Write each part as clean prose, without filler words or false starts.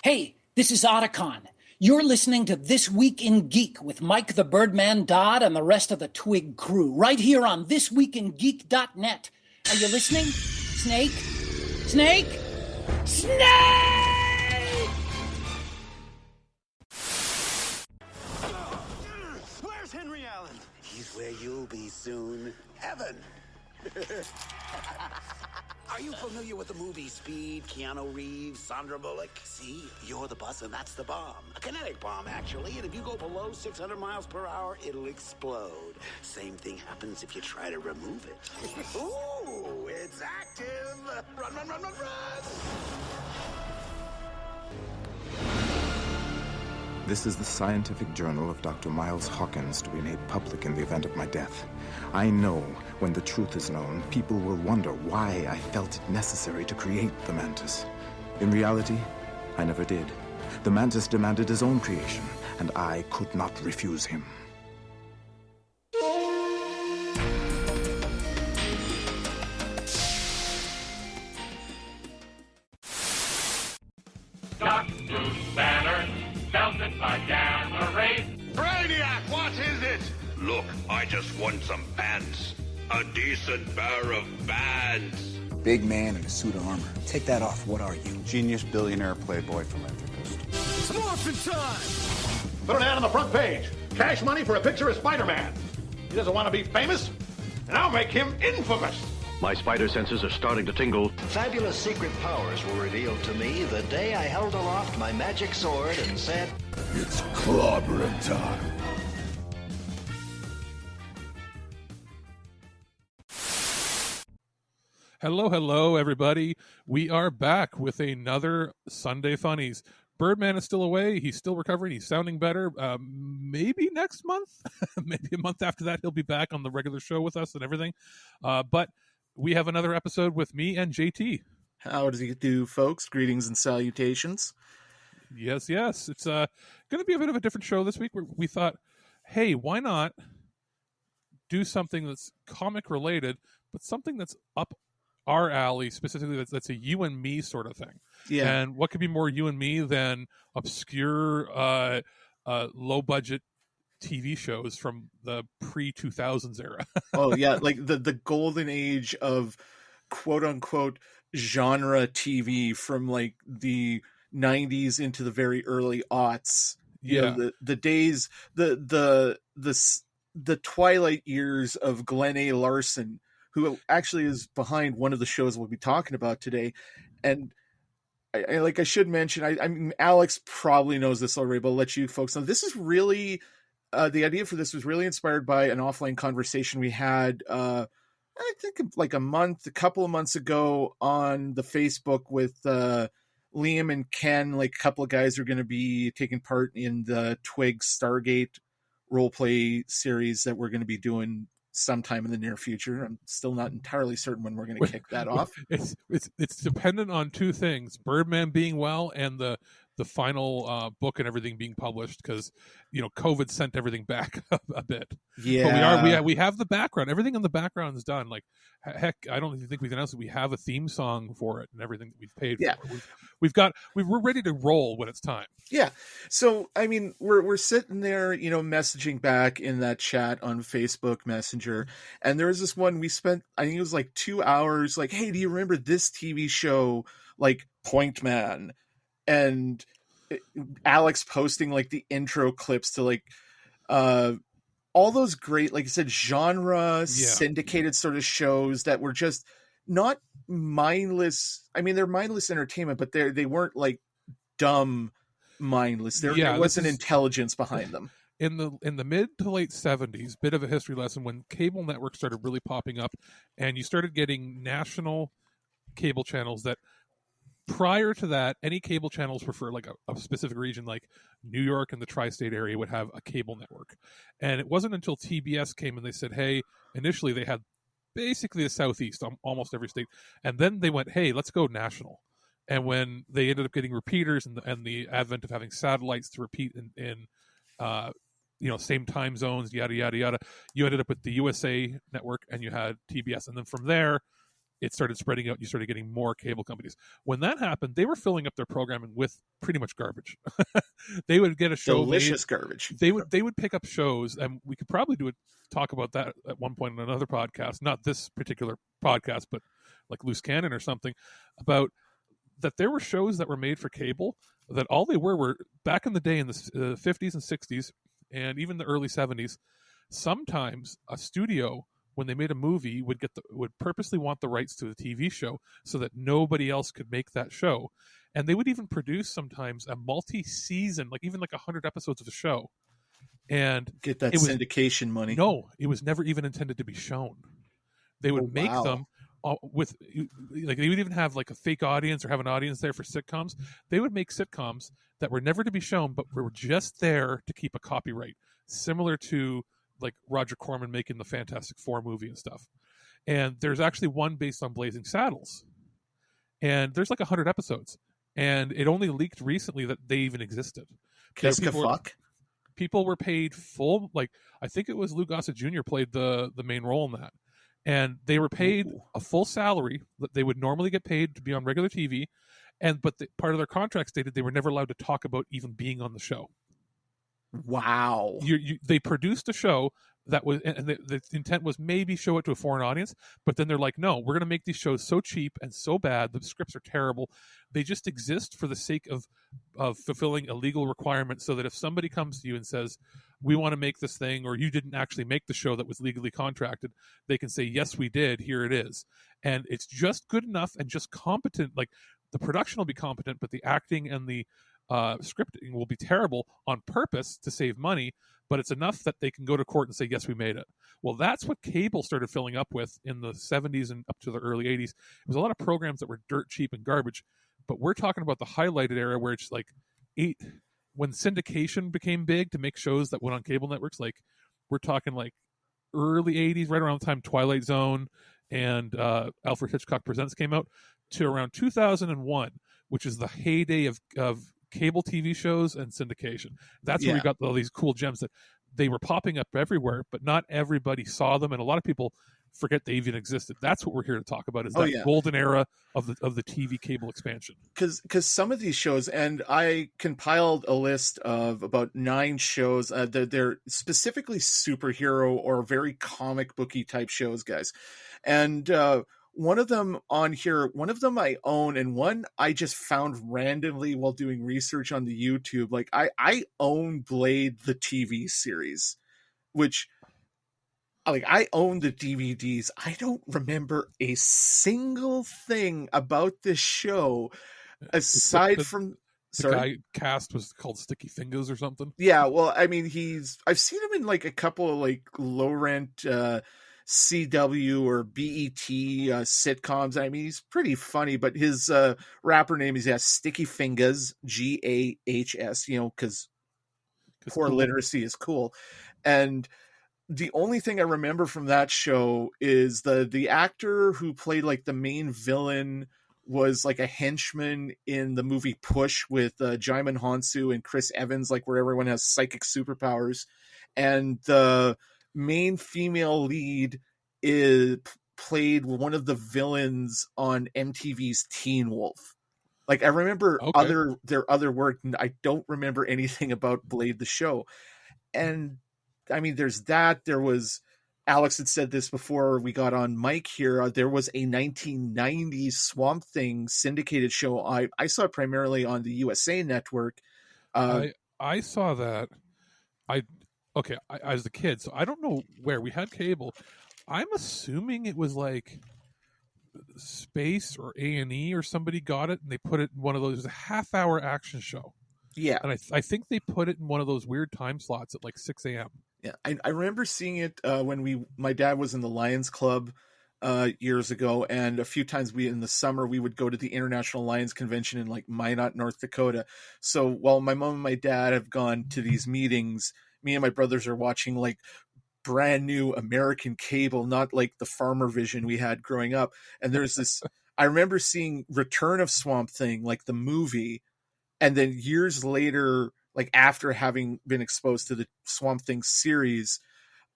Hey, this is Otacon. You're listening to This Week in Geek with Mike the Birdman Dodd and the rest of the TWIG crew, right here on ThisWeekInGeek.net. Are you listening? Snake? Snake? Snake! Where's Henry Allen? He's where you'll be soon. Heaven. Are you familiar with the movie Speed? Keanu Reeves, Sandra Bullock? See, you're the bus and that's the bomb. A kinetic bomb, actually, and if you go below 600 miles per hour, it'll explode. Same thing happens if you try to remove it. Ooh, it's active. Run, run, run, run, run! This is the scientific journal of Dr. Miles Hawkins to be made public in the event of my death. I know when the truth is known, people will wonder why I felt it necessary to create the mantis. In reality, I never did. The mantis demanded his own creation, and I could not refuse him. Dr. Banner, belted by gamma rays. Brainiac, what is it? Look, I just want some pants. A decent pair of pants. Big man in a suit of armor. Take that off. What are you? Genius, billionaire, playboy, philanthropist. Morphin' time! Put an ad on the front page. Cash money for a picture of Spider-Man. He doesn't want to be famous, and I'll make him infamous. My spider senses are starting to tingle. Fabulous secret powers were revealed to me the day I held aloft my magic sword and said, It's clobbering time. Hello, everybody. We are back with another Sunday Funnies. Birdman is still away. He's still recovering. He's sounding better. Maybe next month, maybe a month after that, he'll be back on the regular show with us and everything. But we have another episode with me and JT. How does it do, folks? Greetings and salutations. Yes. It's going to be a bit of a different show this week. We thought, hey, why not do something that's comic related, but something that's up our alley, specifically that's a you and me sort of thing. Yeah. And what could be more you and me than obscure, low budget TV shows from the pre-2000s era? Oh yeah, like the golden age of quote unquote genre TV from like the 90s into the very early aughts. Yeah. You know, the days, the twilight years of Glenn A. Larson, who actually is behind one of the shows we'll be talking about today. And I should mention, I mean, Alex probably knows this already, but I'll let you folks know. This is really, the idea for this was really inspired by an offline conversation we had, I think like a couple of months ago on the Facebook with Liam and Ken. Like a couple of guys are going to be taking part in the TWIG Stargate roleplay series that we're going to be doing sometime in the near future. I'm still not entirely certain when we're going to kick that off. It's dependent on two things: Birdman being well and the final book and everything being published, because COVID sent everything back a bit. Yeah, but we have the background. Everything in the background is done. Like heck, I don't even think we can announce that we have a theme song for it and everything that we've paid for. We're ready to roll when it's time. Yeah. So I mean, we're sitting there, messaging back in that chat on Facebook Messenger, and there was this one we spent, I think it was like 2 hours, like, hey, do you remember this TV show, like Point Man? And Alex posting like the intro clips to like all those great, like I said, genre syndicated sort of shows that were just not mindless. I mean, they're mindless entertainment, but they weren't like dumb mindless. There wasn't intelligence behind them. In the mid to late 70s, bit of a history lesson, when cable networks started really popping up and you started getting national cable channels that, prior to that, any cable channels were for like a specific region, like New York and the tri-state area would have a cable network. And it wasn't until TBS came and they said, hey, initially they had basically the Southeast, almost every state. And then they went, hey, let's go national. And when they ended up getting repeaters and the advent of having satellites to repeat in same time zones, yada, yada, yada, you ended up with the USA network and you had TBS. And then from there, it started spreading out. You started getting more cable companies. When that happened, they were filling up their programming with pretty much garbage. They would get a show delicious made. Garbage. They would pick up shows, and we could probably talk about that at one point in another podcast, not this particular podcast, but like Loose Cannon or something, about that there were shows that were made for cable that all they were back in the day in the 50s and 60s and even the early 70s. Sometimes a studio, when they made a movie, would purposely want the rights to the TV show so that nobody else could make that show. And they would even produce sometimes a multi-season, like even like 100 episodes of the show. And get that syndication money. No, it was never even intended to be shown. They would make them with, like, they would even have like a fake audience or have an audience there for sitcoms. They would make sitcoms that were never to be shown, but were just there to keep a copyright, similar to like Roger Corman making the Fantastic Four movie and stuff. And there's actually one based on Blazing Saddles, and there's like 100 episodes, and it only leaked recently that they even existed. People were paid full, like I think it was Lou Gossett Jr. played the main role in that, and they were paid a full salary that they would normally get paid to be on regular TV, but part of their contract stated they were never allowed to talk about even being on the show. Wow. They produced a show that was, and the intent was maybe show it to a foreign audience, but then they're like, no, we're going to make these shows so cheap and so bad, the scripts are terrible, they just exist for the sake of fulfilling a legal requirement, so that if somebody comes to you and says, we want to make this thing, or you didn't actually make the show that was legally contracted, they can say, yes, we did, here it is. And it's just good enough and just competent. Like, the production will be competent, but the acting and the scripting will be terrible on purpose to save money, but it's enough that they can go to court and say, yes, we made it. Well, that's what cable started filling up with in the 70s and up to the early 80s. It was a lot of programs that were dirt cheap and garbage, but we're talking about the highlighted era where it's like when syndication became big to make shows that went on cable networks. Like, we're talking like early 80s, right around the time Twilight Zone and Alfred Hitchcock Presents came out, to around 2001, which is the heyday of cable TV shows and syndication. That's where we got all these cool gems that they were popping up everywhere, but not everybody saw them, and a lot of people forget they even existed. That's what we're here to talk about, is that golden era of the TV cable expansion. Because some of these shows, and I compiled a list of about 9 shows, they're specifically superhero or very comic booky type shows, guys. And one of them on here, one of them I own, and one I just found randomly while doing research on the YouTube. Like, I own Blade, the TV series, which, like, I own the DVDs. I don't remember a single thing about this show aside from the guy cast was called Sticky Fingers or something. Yeah, well, I mean, I've seen him in like a couple of like low rent CW or BET sitcoms. I mean, he's pretty funny, but his rapper name is Sticky Fingers, GAHS, because poor literacy is cool. And the only thing I remember from that show is the actor who played like the main villain was like a henchman in the movie Push with Jaimin Hansu and Chris Evans, like where everyone has psychic superpowers. And the main female lead played one of the villains on MTV's Teen Wolf. Like, I remember their other work, and I don't remember anything about Blade the show. And I mean, there's that. There was, Alex had said this before we got on mic here, there was a 1990s Swamp Thing syndicated show. I saw it primarily on the USA Network. I saw that. I was a kid, so I don't know where we had cable. I'm assuming it was like Space or A&E or somebody got it and they put it in one of those. It was a half-hour action show. Yeah. And I think they put it in one of those weird time slots at like 6 a.m. Yeah, I remember seeing it when my dad was in the Lions Club years ago, and a few times in the summer we would go to the International Lions Convention in like Minot, North Dakota. So while my mom and my dad have gone to these meetings, me and my brothers are watching like brand new American cable, not like the Farmer Vision we had growing up. And there's this, I remember seeing Return of Swamp Thing, like the movie, and then years later, like after having been exposed to the Swamp Thing series,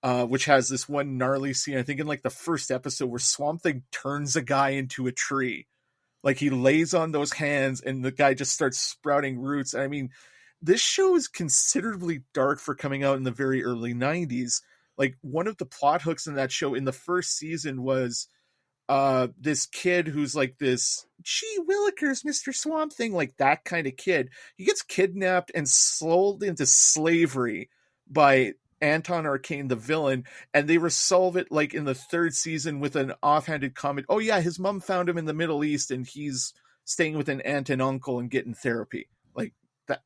which has this one gnarly scene, I think in like the first episode, where Swamp Thing turns a guy into a tree. Like he lays on those hands and the guy just starts sprouting roots. I mean, this show is considerably dark for coming out in the very early 90s. Like one of the plot hooks in that show in the first season was this kid who's like this, gee willikers, Mr. Swamp Thing, like that kind of kid. He gets kidnapped and sold into slavery by Anton Arcane, the villain, and they resolve it like in the third season with an offhanded comment. Oh yeah, his mom found him in the Middle East and he's staying with an aunt and uncle and getting therapy. Like that.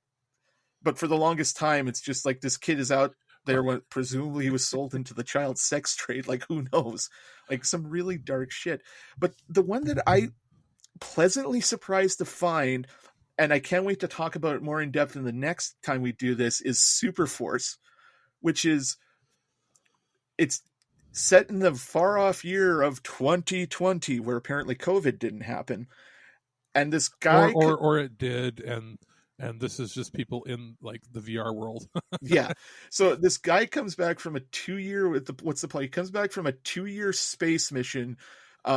But for the longest time, it's just like this kid is out there when presumably he was sold into the child sex trade. Like who knows? Like some really dark shit. But the one that I pleasantly surprised to find, and I can't wait to talk about it more in depth in the next time we do this, is Super Force, which is, it's set in the far off year of 2020, where apparently COVID didn't happen. And this guy, or it did, and this is just people in like the VR world. Yeah. So this guy comes back from a 2-year what's the play? He comes back from a 2-year space mission,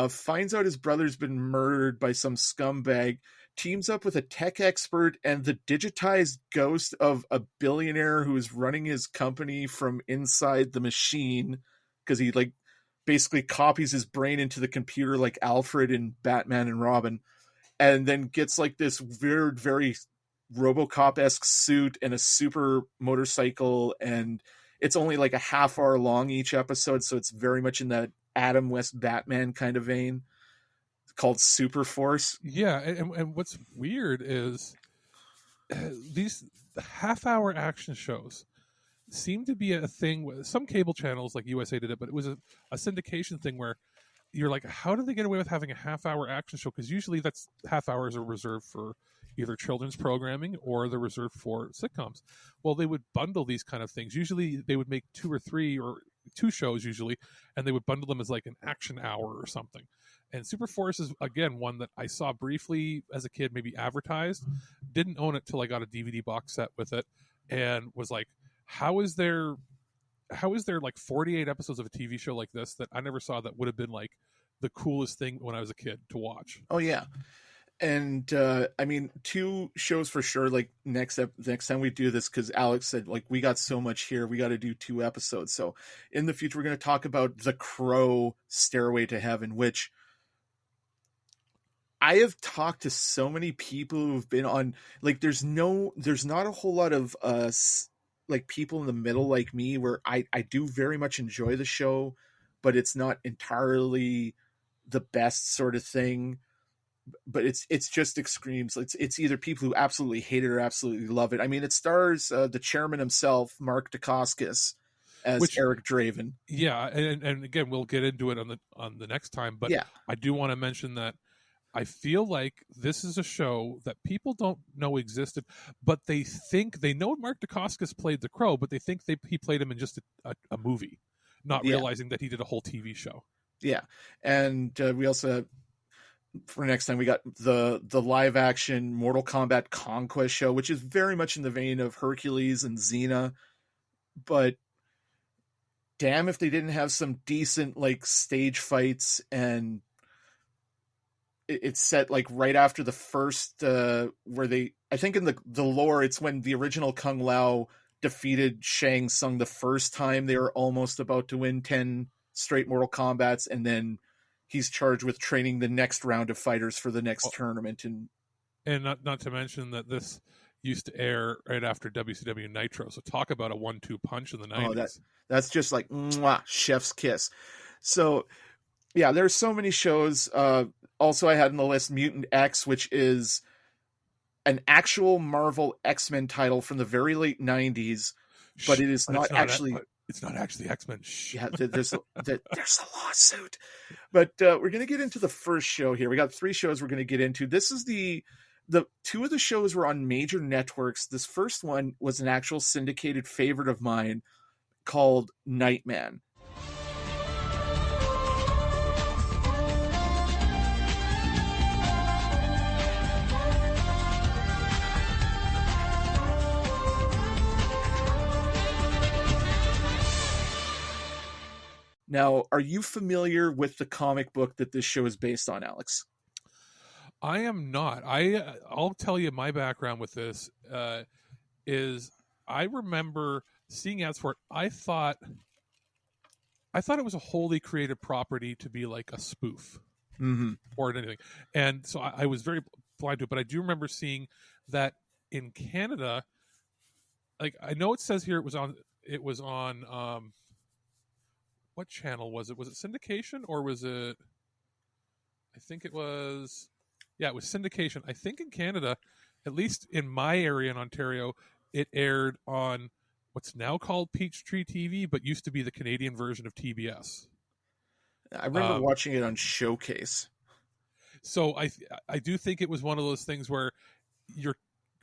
finds out his brother's been murdered by some scumbag, teams up with a tech expert and the digitized ghost of a billionaire who is running his company from inside the machine, because he like basically copies his brain into the computer like Alfred in Batman and Robin, and then gets like this weird, very RoboCop-esque suit and a super motorcycle, and it's only like a half hour long each episode, so it's very much in that Adam West Batman kind of vein, called Super Force. Yeah, and what's weird is these half-hour action shows seem to be a thing with some cable channels, like USA did it, but it was a syndication thing where you're like, how do they get away with having a half-hour action show? Because usually that's half hours are reserved for either children's programming or they're reserved for sitcoms. Well, they would bundle these kind of things. Usually they would make 2 or 3 or 2 shows usually, and they would bundle them as like an action hour or something. And Super Force is, again, one that I saw briefly as a kid, maybe advertised. Didn't own it till I got a DVD box set with it, and was like, how is there like 48 episodes of a TV show like this that I never saw that would have been like the coolest thing when I was a kid to watch? Oh yeah. And I mean, 2 shows for sure. Like next time we do this, because Alex said like we got so much here, we got to do 2 episodes. So in the future, we're going to talk about The Crow, Stairway to Heaven, which I have talked to so many people who've been on. Like, there's not a whole lot of like people in the middle like me, where I do very much enjoy the show, but it's not entirely the best sort of thing. But it's just extremes. It's either people who absolutely hate it or absolutely love it. I mean, it stars the chairman himself, Mark Dacascos, as Eric Draven. Yeah, and again, we'll get into it on the next time. But yeah, I do want to mention that I feel like this is a show that people don't know existed, but they think they know Mark Dacascos played the Crow, but they think he played him in just a movie, not realizing that he did a whole TV show. Yeah, and we also, for next time, we got the live action Mortal Kombat Conquest show, which is very much in the vein of Hercules and Xena, but damn if they didn't have some decent like stage fights. And it's set like right after the first where they, I think in the lore, it's when the original Kung Lao defeated Shang Tsung the first time. They were almost about to win 10 straight Mortal Kombats, and then he's charged with training the next round of fighters for the next tournament. And not to mention that this used to air right after WCW Nitro. So talk about a 1-2 punch in the 90s. That's just like mwah, chef's kiss. So yeah, there's so many shows. Also, I had on the list Mutant X, which is an actual Marvel X-Men title from the very late 90s, but it is not actually... It's not actually X-Men. Yeah, there's a lawsuit. But we're going to get into the first show here. We got 3 shows we're going to get into. This is the 2 of the shows were on major networks. This first one was an actual syndicated favorite of mine called Nightman. Now, are you familiar with the comic book that this show is based on, Alex? I am not. I'll tell you my background with this is I remember seeing ads for it. I thought it was a wholly created property to be like a spoof or anything, and so I was very blind to it. But I do remember seeing that in Canada. Like, I know it says here it was on what channel was it? Was it syndication or was it? I think it was. Yeah, it was syndication. I think in Canada, at least in my area in Ontario, it aired on what's now called Peachtree TV, but used to be the Canadian version of TBS. I remember watching it on Showcase. So I do think it was one of those things where your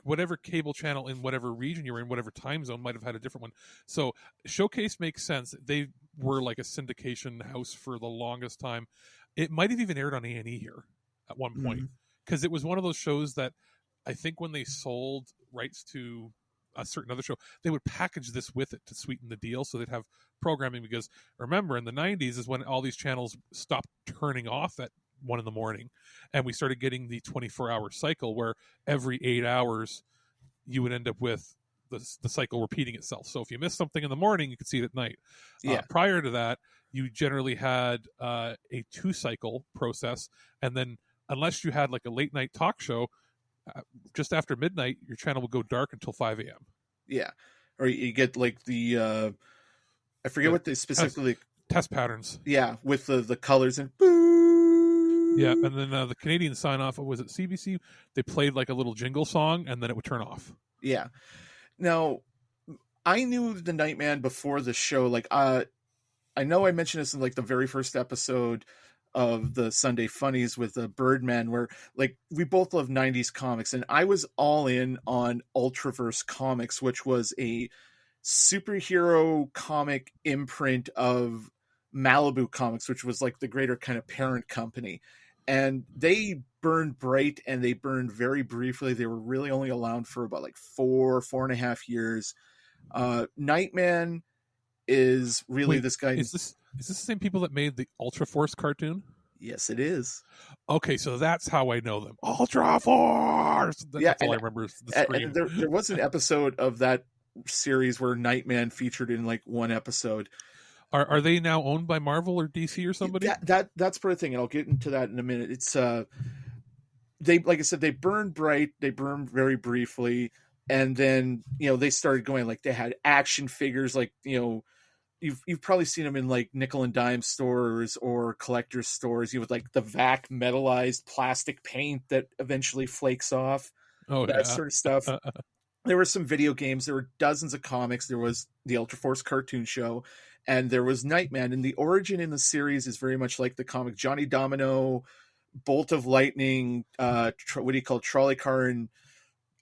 whatever cable channel in whatever region you're in, whatever time zone, might have had a different one. So Showcase makes sense. They were like a syndication house for the longest time. It might have even aired on A&E here at one point. Because it was one of those shows that I think when they sold rights to a certain other show, they would package this with it to sweeten the deal. So they'd have programming, because remember in the 90s is when all these channels stopped turning off at 1 a.m. and we started getting the 24-hour cycle where every 8 hours you would end up with the cycle repeating itself. So if you missed something in the morning, you could see it at night. Prior to that, you generally had a 2-cycle process, and then unless you had like a late night talk show, just after midnight, your channel would go dark until 5 a.m. Yeah. Or you get like the, I forget what they specifically... Test patterns. Yeah, with the colors and... Yeah, and then the Canadian sign-off, was it CBC? They played like a little jingle song, and then it would turn off. Yeah. Now, I knew the Nightman before the show. Like, I know I mentioned this in like the very first episode of the Sunday Funnies with the Birdman, where like we both love 90s comics, and I was all in on Ultraverse Comics, which was a superhero comic imprint of Malibu Comics, which was like the greater kind of parent company. And they burned bright and they burned very briefly. They were really only around for about like 4.5 years. Nightman is really this guy. Is this the same people that made the Ultra Force cartoon? Yes, it is. Okay, so that's how I know them. Ultra Force. That's all I remember is the scream. And there was an episode of that series where Nightman featured in like one episode. Are they now owned by Marvel or DC or somebody? That's part of the thing, and I'll get into that in a minute. It's they, like I said, they burned bright, they burned very briefly, and then they started going, like they had action figures, like you've probably seen them in like nickel and dime stores or collector stores. You with like the vac metallized plastic paint that eventually flakes off. That sort of stuff. There were some video games. There were dozens of comics. There was the Ultra Force cartoon show, and there was Nightman. And the origin in the series is very much like the comic Johnny Domino, Bolt of Lightning, trolley car in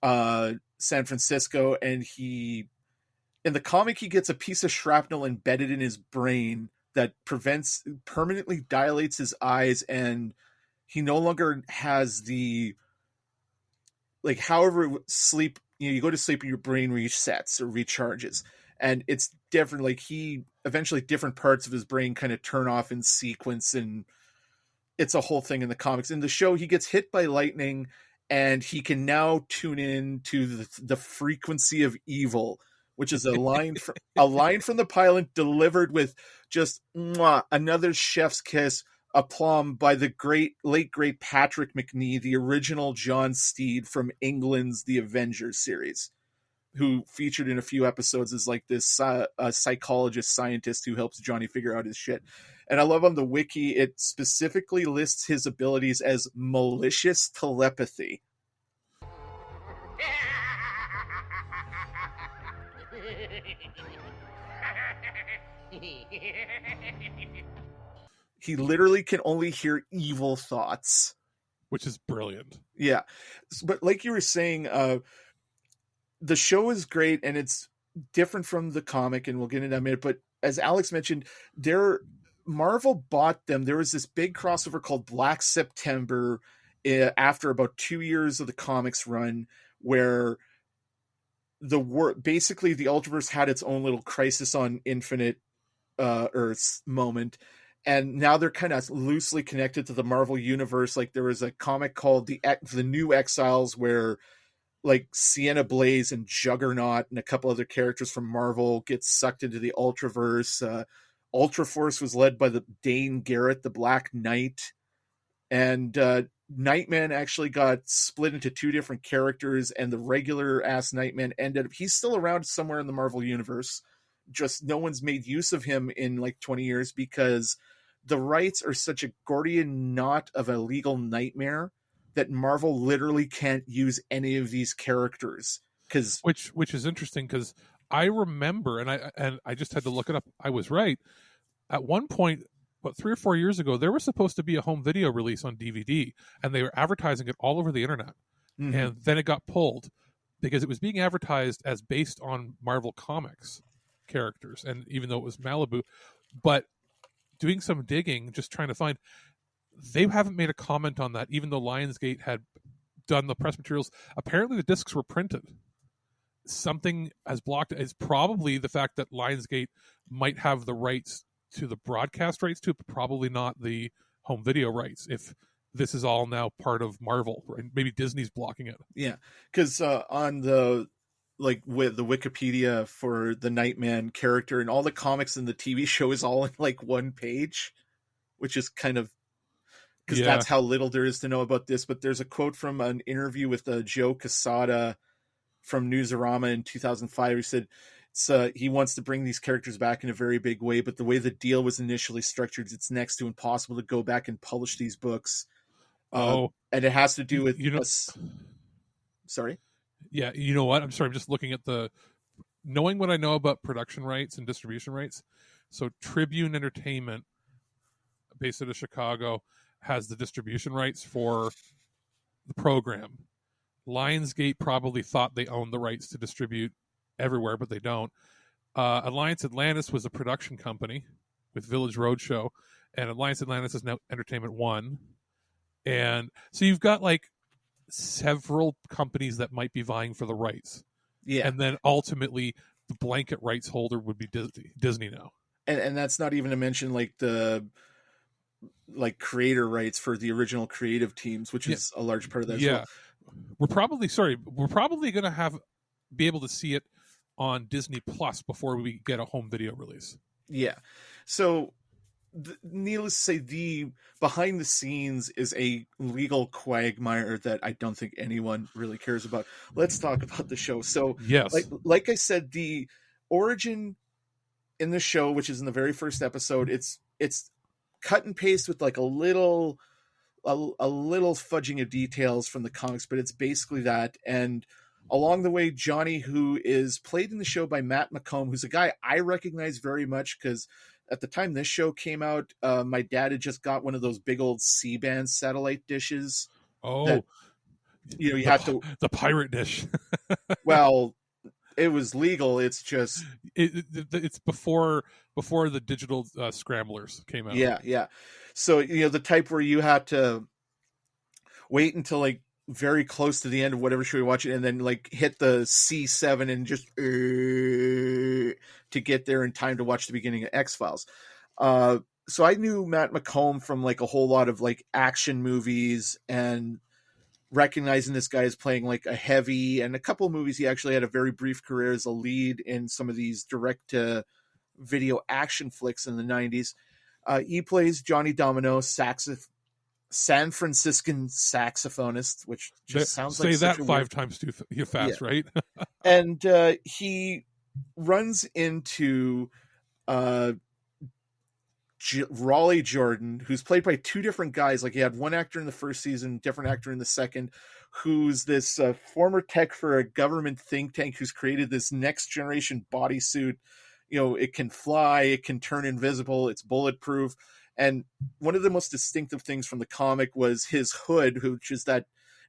San Francisco. And in the comic, he gets a piece of shrapnel embedded in his brain that permanently dilates his eyes, and he no longer has the, like, however sleep, you go to sleep and your brain resets or recharges, and it's different. Like eventually different parts of his brain kind of turn off in sequence, and it's a whole thing in the comics. In the show, he gets hit by lightning and he can now tune in to the frequency of evil, which is a line from the pilot delivered with just another chef's kiss, aplomb by the late great Patrick McNee, the original John Steed from England's The Avengers series, who featured in a few episodes as like this psychologist scientist who helps Johnny figure out his shit. And I love on the wiki, it specifically lists his abilities as malicious telepathy. He literally can only hear evil thoughts, which is brilliant. Yeah. But like you were saying, the show is great and it's different from the comic, and we'll get into that in a minute. But as Alex mentioned, Marvel bought them. There was this big crossover called Black September after about 2 years of the comics run, where basically the Ultraverse had its own little Crisis on Infinite Earth's moment. And now they're kind of loosely connected to the Marvel universe. Like there was a comic called the New Exiles where like Sienna Blaze and Juggernaut and a couple other characters from Marvel get sucked into the Ultraverse. Ultra Force was led by the Dane Garrett, the Black Knight. And Nightman actually got split into two different characters, and the regular ass Nightman he's still around somewhere in the Marvel universe. Just no one's made use of him in like 20 years because the rights are such a Gordian knot of a legal nightmare that Marvel literally can't use any of these characters. Which is interesting because I remember, and I just had to look it up. I was right. At one point, about 3 or 4 years ago, there was supposed to be a home video release on DVD, and they were advertising it all over the internet. Mm-hmm. And then it got pulled because it was being advertised as based on Marvel Comics characters, and even though it was Malibu, but doing some digging, just trying to find, they haven't made a comment on that, even though Lionsgate had done the press materials. Apparently the discs were printed. Something has blocked it. It's probably the fact that Lionsgate might have the rights to the broadcast rights to it, but probably not the home video rights, if this is all now part of Marvel, right? Maybe Disney's blocking it. Yeah, because on the with the Wikipedia for the Nightman character and all the comics and the TV show is all in like one page, which is kind of because that's how little there is to know about this. But there's a quote from an interview with Joe Quesada from Newsarama in 2005. He said he wants to bring these characters back in a very big way, but the way the deal was initially structured, it's next to impossible to go back and publish these books. And it has to do with sorry. Yeah, you know what? I'm sorry. I'm just looking at knowing what I know about production rights and distribution rights. So Tribune Entertainment, based out of Chicago, has the distribution rights for the program. Lionsgate probably thought they owned the rights to distribute everywhere, but they don't. Alliance Atlantis was a production company with Village Roadshow, and Alliance Atlantis is now Entertainment One. And so you've got like several companies that might be vying for the rights. Yeah. And then ultimately the blanket rights holder would be Disney now. And that's not even to mention like the creator rights for the original creative teams, which is a large part of that as well. We're probably going to be able to see it on Disney Plus before we get a home video release. Yeah. So needless to say, the behind the scenes is a legal quagmire that I don't think anyone really cares about. Let's talk about the show. So yes, like I said, the origin in the show, which is in the very first episode, it's cut and paste with like a little fudging of details from the comics, but it's basically that. And along the way, Johnny, who is played in the show by Matt McComb, who's a guy I recognize very much because at the time this show came out, my dad had just got one of those big old C-band satellite dishes. Oh, you had to the pirate dish. Well, it was legal. It's just it's before the digital scramblers came out. Yeah. So the type where you had to wait until like very close to the end of whatever show you're watching, and then like hit the C7 and just to get there in time to watch the beginning of X-Files. So I knew Matt McComb from like a whole lot of like action movies, and recognizing this guy as playing like a heavy, and a couple of movies he actually had a very brief career as a lead in some of these direct to video action flicks in the 90s. He plays Johnny Domino, San Franciscan saxophonist, which just sounds like say that 5 times too fast, right? And he runs into Raleigh Jordan, who's played by two different guys. Like he had one actor in the first season, different actor in the second, who's this former tech for a government think tank who's created this next generation bodysuit. It can fly, it can turn invisible, it's bulletproof. And one of the most distinctive things from the comic was his hood, which is that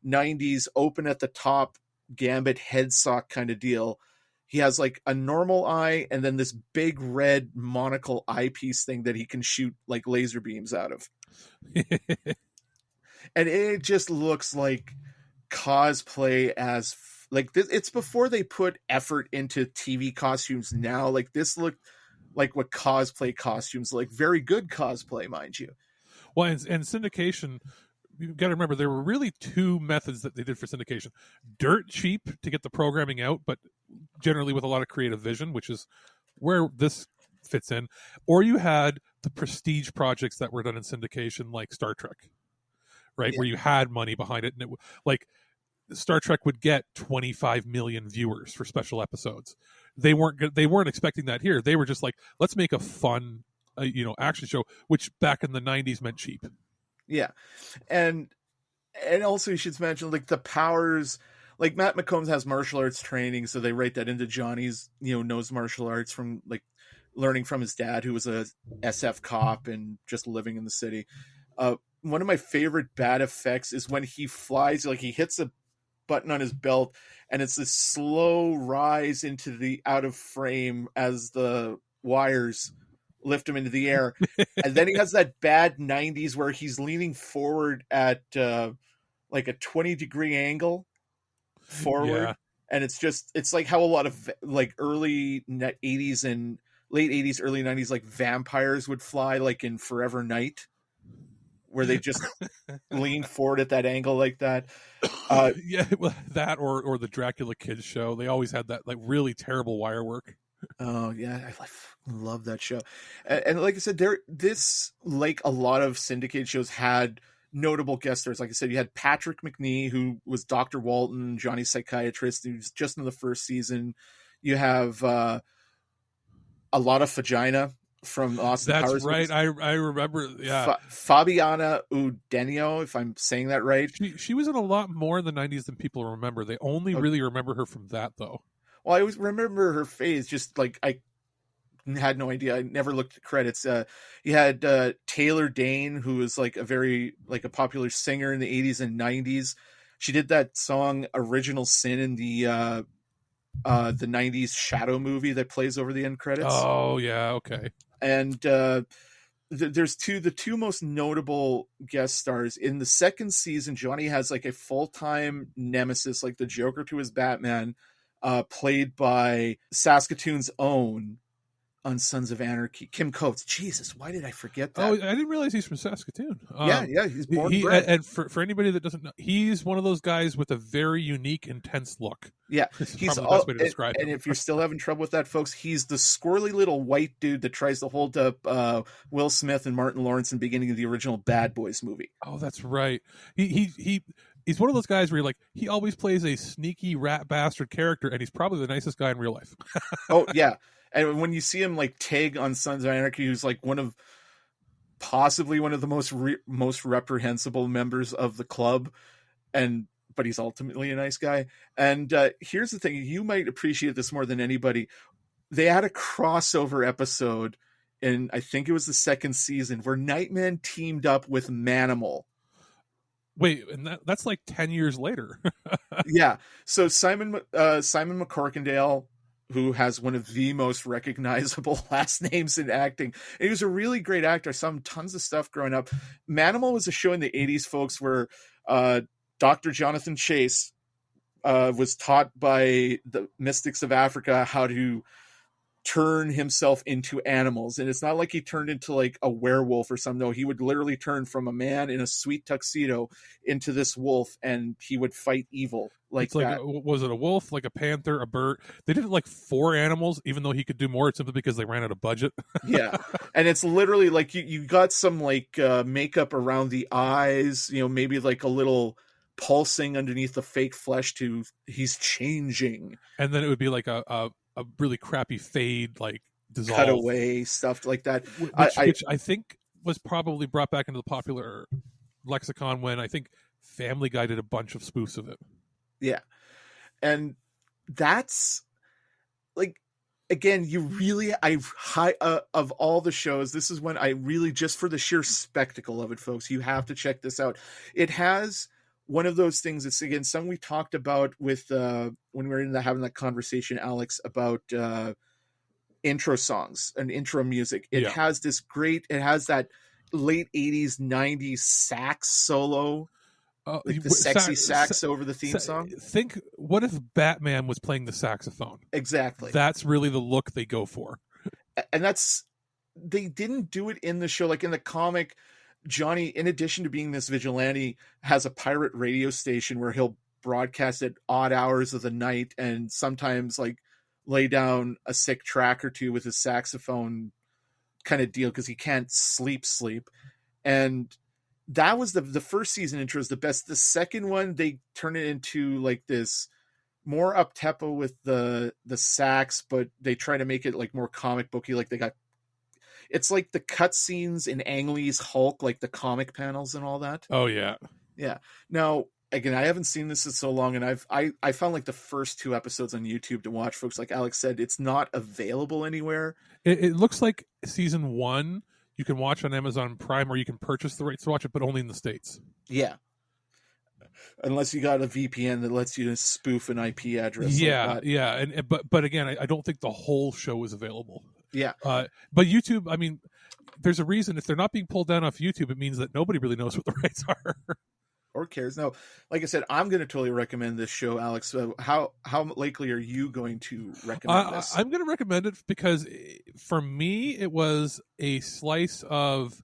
90s open at the top Gambit head sock kind of deal. He has like a normal eye and then this big red monocle eyepiece thing that he can shoot like laser beams out of. And it just looks like cosplay as like this. It's before they put effort into TV costumes now. Like this looked like what cosplay costumes, like very good cosplay, mind you. Well, and syndication, you got to remember there were really two methods that they did for syndication: dirt cheap to get the programming out, but generally with a lot of creative vision, which is where this fits in, or you had the prestige projects that were done in syndication, like Star Trek, right, where you had money behind it, and it like Star Trek would get 25 million viewers for special episodes. They weren't expecting that here. They were just like, let's make a fun action show, which back in the 90s meant cheap. Yeah. And also you should mention, like, the powers, like Matt McCombs has martial arts training, so they write that into Johnny's, knows martial arts from like learning from his dad, who was a SF cop and just living in the city. One of my favorite bad effects is when he flies, like he hits a button on his belt and it's this slow rise into the out of frame as the wires lift him into the air. And then he has that bad 90s where he's leaning forward at like a 20-degree angle forward. Yeah. And it's like how a lot of like early 80s and late 80s, early 90s, like vampires would fly, like in Forever Night, where they just lean forward at that angle like that. Yeah, well, that or the Dracula Kids show. They always had that like really terrible wire work. Oh yeah, I love that show. And like I said, this, like a lot of syndicated shows, had notable guest stars. Like I said, you had Patrick McNee, who was Dr. Walton, Johnny's psychiatrist. He was just in the first season. You have a lot of vagina from Austin That's Powers. right. I remember. Yeah, Fabiana Udenio, if I'm saying that right. She was in a lot more in the 90s than people remember. They only really remember her from that, though. Well, I always remember her face, just like I had no idea. I never looked at credits. You had Taylor Dane, who was like a popular singer in the 80s and 90s. She did that song "Original Sin" in the 90s Shadow movie that plays over the end credits. Oh yeah, okay. And there's the two most notable guest stars in the second season. Johnny has like a full-time nemesis, like the Joker to his Batman, played by Saskatoon's own on Sons of Anarchy, Kim Coates. Jesus, why did I forget that? Oh, I didn't realize he's from Saskatoon. Yeah, he's born and bred. And for anybody that doesn't know, he's one of those guys with a very unique, intense look. Yeah, he's probably the best way to describe him. And if you're still having trouble with that, folks, he's the squirrely little white dude that tries to hold up Will Smith and Martin Lawrence in the beginning of the original Bad Boys movie. Oh, that's right. He's one of those guys where you're like, he always plays a sneaky rat bastard character, and he's probably the nicest guy in real life. Oh yeah. And when you see him like Tig on Sons of Anarchy, who's like possibly one of the most reprehensible members of the club, but he's ultimately a nice guy. And here's the thing, you might appreciate this more than anybody. They had a crossover episode in, I think it was the second season, where Nightman teamed up with Manimal. Wait, and that's like 10 years later. Yeah. So Simon McCorkindale, who has one of the most recognizable last names in acting. And he was a really great actor. I saw him tons of stuff growing up. Manimal was a show in the 80s, folks, where Dr. Jonathan Chase was taught by the mystics of Africa how to turn himself into animals. And it's not like he turned into like a werewolf or something. No, he would literally turn from a man in a sweet tuxedo into this wolf, and he would fight evil like that. Was it a wolf, like a panther, a bird? They did it like 4 animals, even though he could do more, simply because they ran out of budget. Yeah. And it's literally like you got some like makeup around the eyes, maybe like a little pulsing underneath the fake flesh to he's changing. And then it would be like a really crappy fade, like dissolve, cutaway stuff like that, which I think was probably brought back into the popular lexicon when I think Family Guy did a bunch of spoofs of it. Yeah. And that's like, again, of all the shows, this is when I really, just for the sheer spectacle of it, folks, you have to check this out. It has one of those things. It's, again, something we talked about with when we were having that conversation, Alex, about intro songs and intro music. It has that late 80s, 90s sax solo, like the sexy sax over the theme song. Think, what if Batman was playing the saxophone? Exactly. That's really the look they go for. and they didn't do it in the show. Like in the comic, Johnny, in addition to being this vigilante, has a pirate radio station where he'll broadcast at odd hours of the night and sometimes like lay down a sick track or two with his saxophone kind of deal because he can't sleep. And that was the first season intro is the best. The second one, they turn it into like this more up tempo with the sax, but they try to make it like more comic booky. Like it's like the cutscenes in Ang Lee's Hulk, like the comic panels and all that. Oh yeah. Yeah. Now, again, I haven't seen this in so long, and I found like the first 2 episodes on YouTube to watch. Folks, like Alex said, it's not available anywhere. It looks like season 1 you can watch on Amazon Prime, or you can purchase the rights to watch it, but only in the States. Yeah. Unless you got a VPN that lets you spoof an IP address. Yeah, like yeah. And but again, I don't think the whole show is available. Yeah. But YouTube, I mean, there's a reason. If they're not being pulled down off YouTube, it means that nobody really knows what the rights are. Or cares. No, like I said, I'm going to totally recommend this show, Alex. How likely are you going to recommend this? I'm going to recommend it because for me, it was a slice of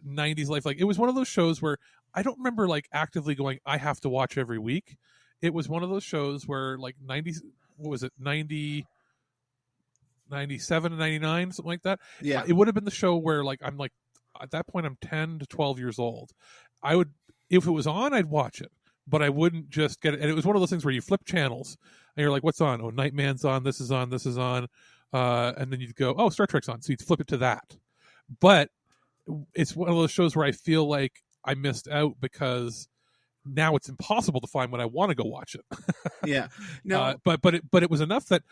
90s life. Like, it was one of those shows where I don't remember like actively going, I have to watch every week. It was one of those shows where like 90s, what was it, 90, 97 and 99, something like that. Yeah. It would have been the show where like, I'm like, at that point, I'm 10 to 12 years old. I would, if it was on, I'd watch it, but I wouldn't just get it. And it was one of those things where you flip channels and you're like, what's on? Oh, Nightman's on, this is on, this is on. And then you'd go, oh, Star Trek's on. So you'd flip it to that. But it's one of those shows where I feel like I missed out because now it's impossible to find when I want to go watch it. Yeah. No. But it was enough that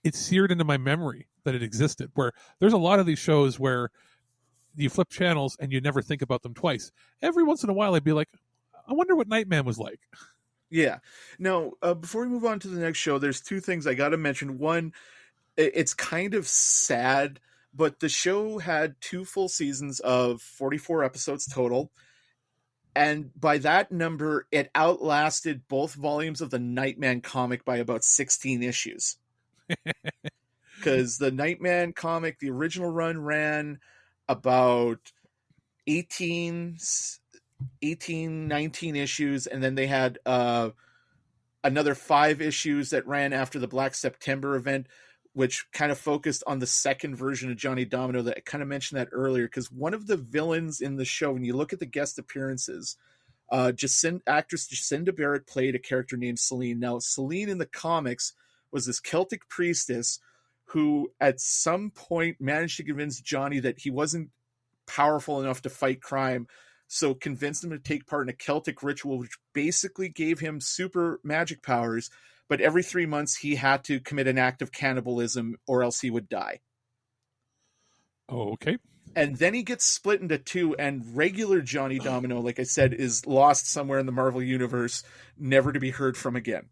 it's seared into my memory that it existed, where there's a lot of these shows where you flip channels and you never think about them twice. Every once in a while, I'd be like, I wonder what Nightman was like. Yeah. Now, before we move on to the next show, there's 2 things I got to mention. One, it's kind of sad, but the show had 2 full seasons of 44 episodes total. And by that number, it outlasted both volumes of the Nightman comic by about 16 issues. Because the Nightman comic, the original run ran about 19 issues, and then they had another 5 issues that ran after the Black September event, which kind of focused on the second version of Johnny Domino that I kind of mentioned that earlier, because one of the villains in the show, when you look at the guest appearances, actress Jacinda Barrett played a character named Selene. Now, Selene in the comics was this Celtic priestess who at some point managed to convince Johnny that he wasn't powerful enough to fight crime, so convinced him to take part in a Celtic ritual, which basically gave him super magic powers, but every 3 months he had to commit an act of cannibalism or else he would die. Oh, okay. And then he gets split into 2, and regular Johnny Domino, like I said, is lost somewhere in the Marvel Universe, never to be heard from again.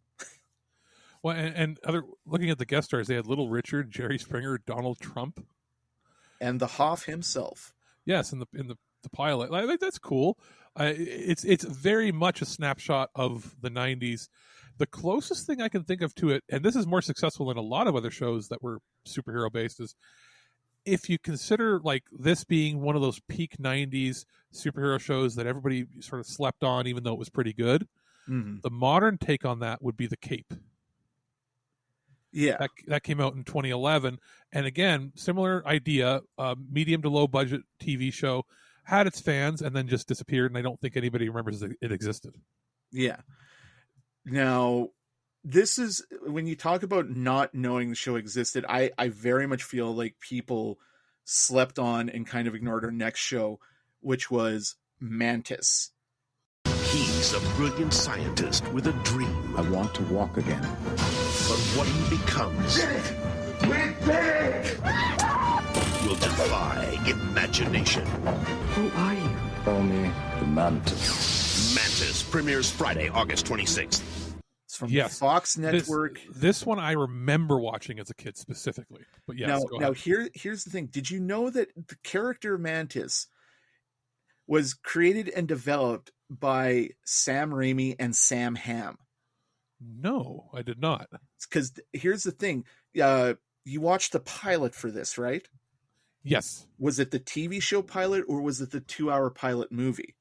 Well, and looking at the guest stars, they had Little Richard, Jerry Springer, Donald Trump, and the Hoff himself. Yes, in the pilot. I think that's cool. It's very much a snapshot of the 90s. The closest thing I can think of to it, and this is more successful than a lot of other shows that were superhero based, is if you consider like this being one of those peak 90s superhero shows that everybody sort of slept on, even though it was pretty good. Mm-hmm. The modern take on that would be The Cape. Yeah, that came out in 2011, and again, similar idea, medium to low budget TV show, had its fans and then just disappeared, and I don't think anybody remembers it existed. Yeah. Now, this is when you talk about not knowing the show existed, I very much feel like people slept on and kind of ignored our next show, which was Mantis. He's a brilliant scientist with a dream. I want to walk again. But what he becomes We did it! will defy imagination. Who are you? Call me the Mantis. Mantis premieres Friday, August 26th. It's from Fox Network. This one I remember watching as a kid specifically. But yes, now here's the thing. Did you know that the character Mantis was created and developed by Sam Raimi and Sam Hamm? No, I did not. Because here's the thing. you watched the pilot for this, right? Yes. Was it the TV show pilot or was it the 2-hour pilot movie?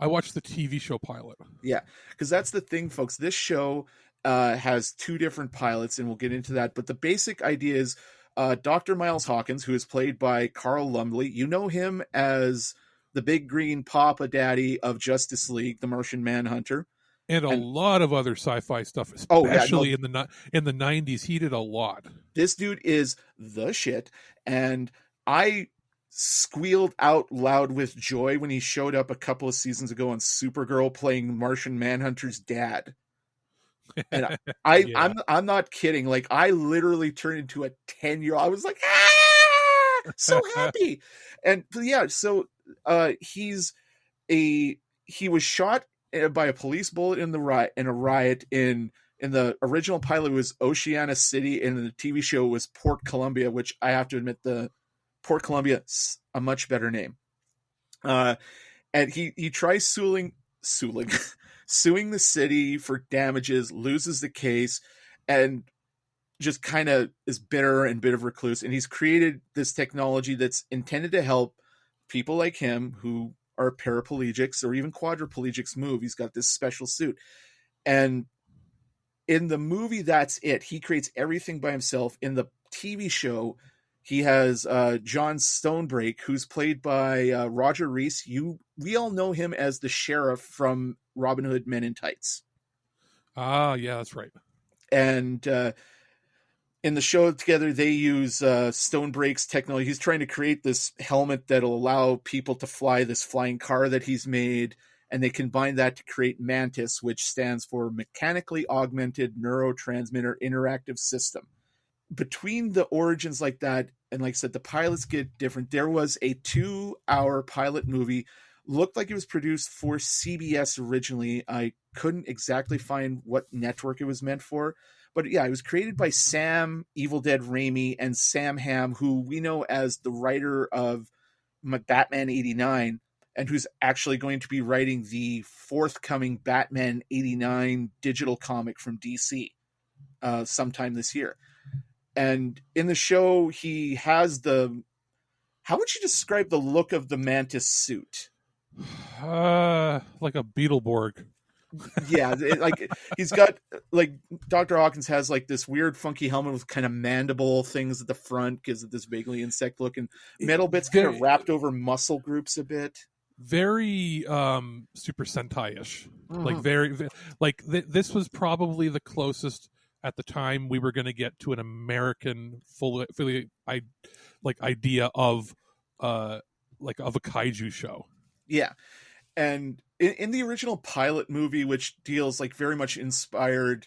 I watched the TV show pilot. Yeah, because that's the thing, folks. This show has 2 different pilots, and we'll get into that. But the basic idea is Dr. Miles Hawkins, who is played by Carl Lumbly. You know him as the big green Papa Daddy of Justice League, the Martian Manhunter. And a lot of other sci-fi stuff, especially in the 90s. He did a lot. This dude is the shit, and I squealed out loud with joy when he showed up a couple of seasons ago on Supergirl playing Martian Manhunter's dad. And I'm not kidding. Like, I literally turned into a 10-year-old. I was like, so happy. And yeah, so he was shot by a police bullet in a riot in the original pilot. It was Oceana City, and the TV show was Port Columbia, which I have to admit, the Port Columbia, a much better name. And he tries suing the city for damages, loses the case, and just kind of is bitter and bit of recluse. And he's created this technology that's intended to help people like him who are paraplegics or even quadriplegics move. He's got this special suit. And in the movie, that's it. He creates everything by himself. In the TV show, he has John Stonebrake, who's played by Roger Rees. We all know him as the sheriff from Robin Hood Men in Tights. Ah, yeah, that's right. And in the show together, they use Stonebrake's technology. He's trying to create this helmet that'll allow people to fly this flying car that he's made. And they combine that to create Mantis, which stands for Mechanically Augmented Neurotransmitter Interactive System. Between the origins like that, and like I said, the pilots get different. There was a 2-hour pilot movie, looked like it was produced for CBS originally. I couldn't exactly find what network it was meant for, but yeah, it was created by Sam Evil Dead Raimi and Sam Hamm, who we know as the writer of Batman 89, and who's actually going to be writing the forthcoming Batman 89 digital comic from DC sometime this year. And in the show, he has how would you describe the look of the Mantis suit? Like a Beetleborg. Yeah, he's got, like, Dr. Hawkins has like this weird funky helmet with kind of mandible things at the front, gives it this vaguely insect look, and metal bits kind of wrapped over muscle groups a bit. Very Super Sentai-ish. Like very like this was probably the closest at the time we were going to get to an American fully idea of a kaiju show. Yeah. And in the original pilot movie, which deals like very much inspired,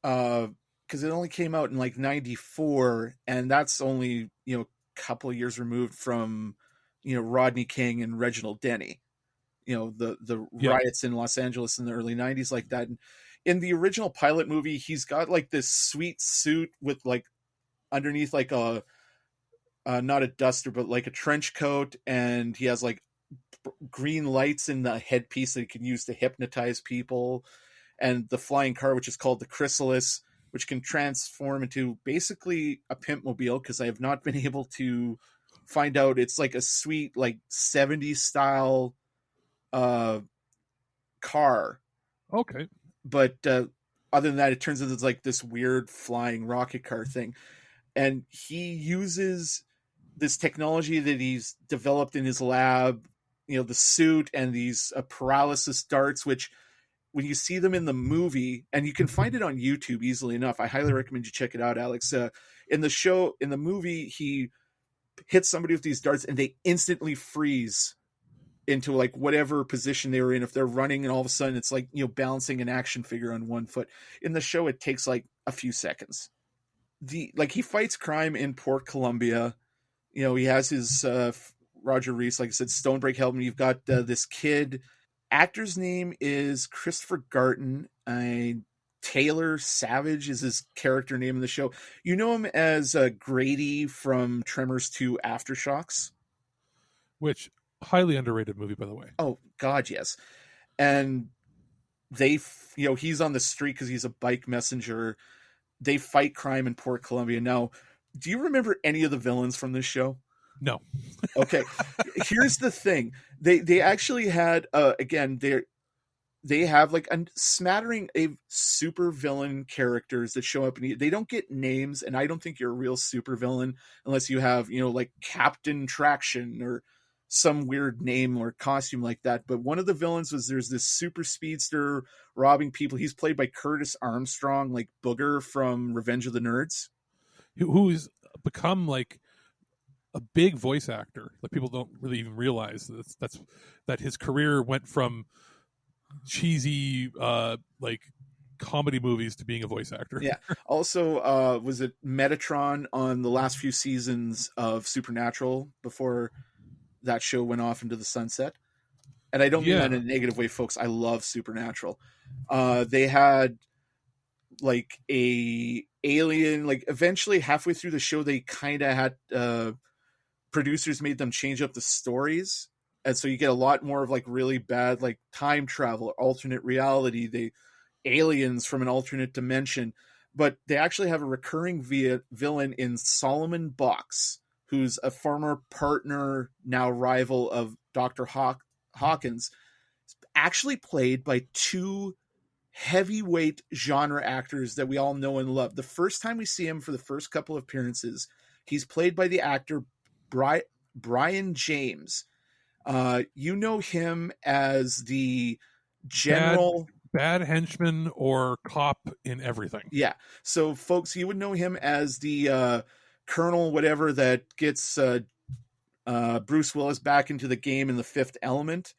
because it only came out in like 94, and that's only, a couple of years removed from, Rodney King and Reginald Denny, the riots in Los Angeles in the early 90s like that. And in the original pilot movie, he's got like this sweet suit with like underneath like a not a duster, but like a trench coat, and he has like green lights in the headpiece that he can use to hypnotize people, and the flying car, which is called the Chrysalis, which can transform into basically a pimp mobile, because I have not been able to find out. It's like a sweet like 70s style car. Okay. But other than that, it turns into like this weird flying rocket car thing. And he uses this technology that he's developed in his lab, the suit and these paralysis darts, which when you see them in the movie, and you can find it on YouTube easily enough, I highly recommend you check it out, Alex. In the movie, he hits somebody with these darts and they instantly freeze into like whatever position they were in. If they're running, and all of a sudden it's like, balancing an action figure on one foot. In the show, it takes like a few seconds. He fights crime in Port Columbia. He has his Roger Rees, like I said, Stonebrake helped him. You've got this kid. Actor's name is Christopher Garton. Taylor Savage is his character name in the show. You know him as Grady from Tremors 2 Aftershocks. Which, highly underrated movie, by the way. Oh, God, yes. And he's on the street because he's a bike messenger. they fight crime in Port Columbia. Now, do you remember any of the villains from this show? No. Okay. Here's the thing. They actually had again, they have like a smattering of super villain characters that show up, and they don't get names, and I don't think you're a real super villain unless you have, like Captain Traction or some weird name or costume like that. But one of the villains was, there's this super speedster robbing people. He's played by Curtis Armstrong, like Booger from Revenge of the Nerds, who's become like a big voice actor. Like, people don't really even realize that his career went from cheesy like comedy movies to being a voice actor. Yeah. Also, was it Metatron on the last few seasons of Supernatural before that show went off into the sunset? And I don't mean that in a negative way, folks. I love Supernatural. They had like a alien, like eventually halfway through the show, they kind of had producers made them change up the stories. And so you get a lot more of like really bad, like time travel, alternate reality, the aliens from an alternate dimension. But they actually have a recurring villain in Solomon Box, who's a former partner, now rival of Dr. Hawkins, actually played by two heavyweight genre actors that we all know and love. The first time we see him for the first couple of appearances, he's played by the actor Brian James. You know him as the general bad henchman or cop in everything. Yeah. So folks, you would know him as the colonel, whatever, that gets Bruce Willis back into the game in The Fifth Element.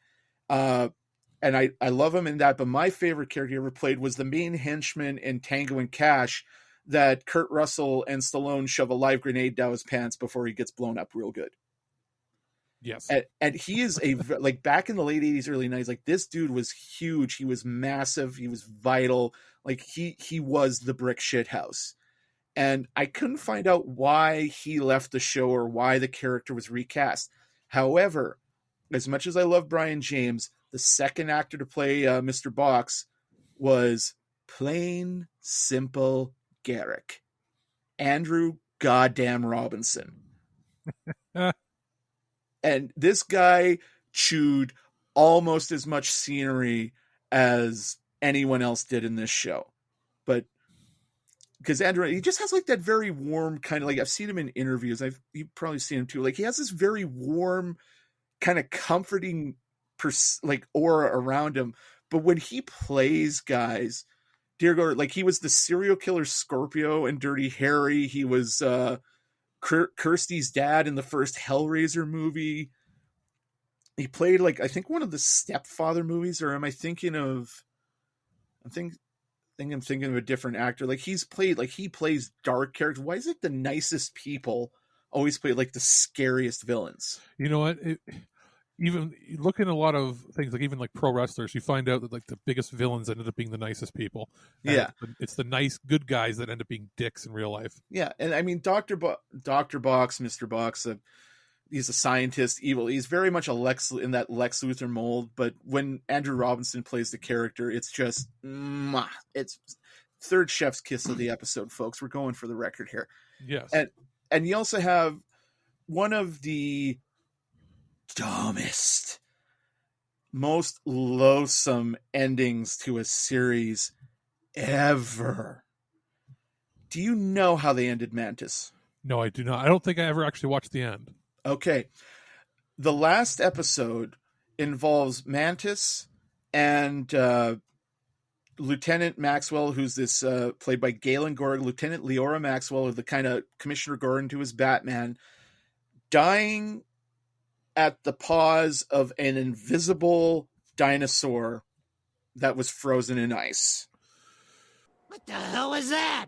And I love him in that. But my favorite character he ever played was the main henchman in Tango and Cash that Kurt Russell and Stallone shove a live grenade down his pants before he gets blown up real good. Yes. And he is like back in the late 80s, early 90s, like this dude was huge. He was massive. He was vital. Like he was the brick shit house. And I couldn't find out why he left the show or why the character was recast. However, as much as I love Brian James, the second actor to play Mr. Box was plain simple Garrick, Andrew goddamn Robinson. And this guy chewed almost as much scenery as anyone else did in this show. But because Andrew, he just has like that very warm kind of, like, I've seen him in interviews. You've probably seen him too. Like, he has this very warm, kind of comforting like aura around him. But when he plays guys, dear God, like he was the serial killer Scorpio in Dirty Harry. He was Kirsty's dad in the first Hellraiser movie. He played like, I think, one of the Stepfather movies, or am I thinking of? I'm thinking of a different actor. Like he plays dark characters. Why is it the nicest people always play like the scariest villains? You know what? Even look in a lot of things, like even like pro wrestlers, you find out that like the biggest villains ended up being the nicest people. And yeah, it's the nice good guys that end up being dicks in real life. Yeah, and I mean Dr. Box, Mr. Box, he's a scientist, evil. He's very much in that Lex Luthor mold. But when Andrew Robinson plays the character, it's just it's third chef's kiss of the episode, folks. We're going for the record here. Yes, and you also have one of the dumbest, most loathsome endings to a series ever. Do you know how they ended Mantis? No, I do not. I don't think I ever actually watched the end. Okay. The last episode involves Mantis and Lieutenant Maxwell, who's this played by Galen Gordon, Lieutenant Leora Maxwell, or the kind of Commissioner Gordon to his Batman, dying at the paws of an invisible dinosaur that was frozen in ice. What the hell is that?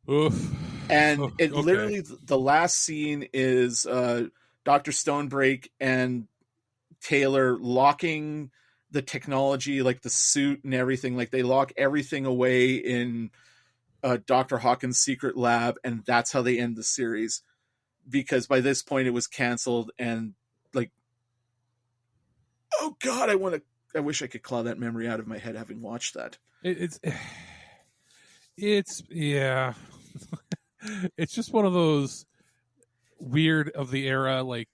Oof. And literally the last scene is Dr. Stonebreak and Taylor locking the technology, like the suit and everything. Like they lock everything away in Dr. Hawkins' secret lab, and that's how they end the series. Because by this point it was canceled, and like, oh God, I wish I could claw that memory out of my head having watched that. It's it's just one of those weird of the era, like,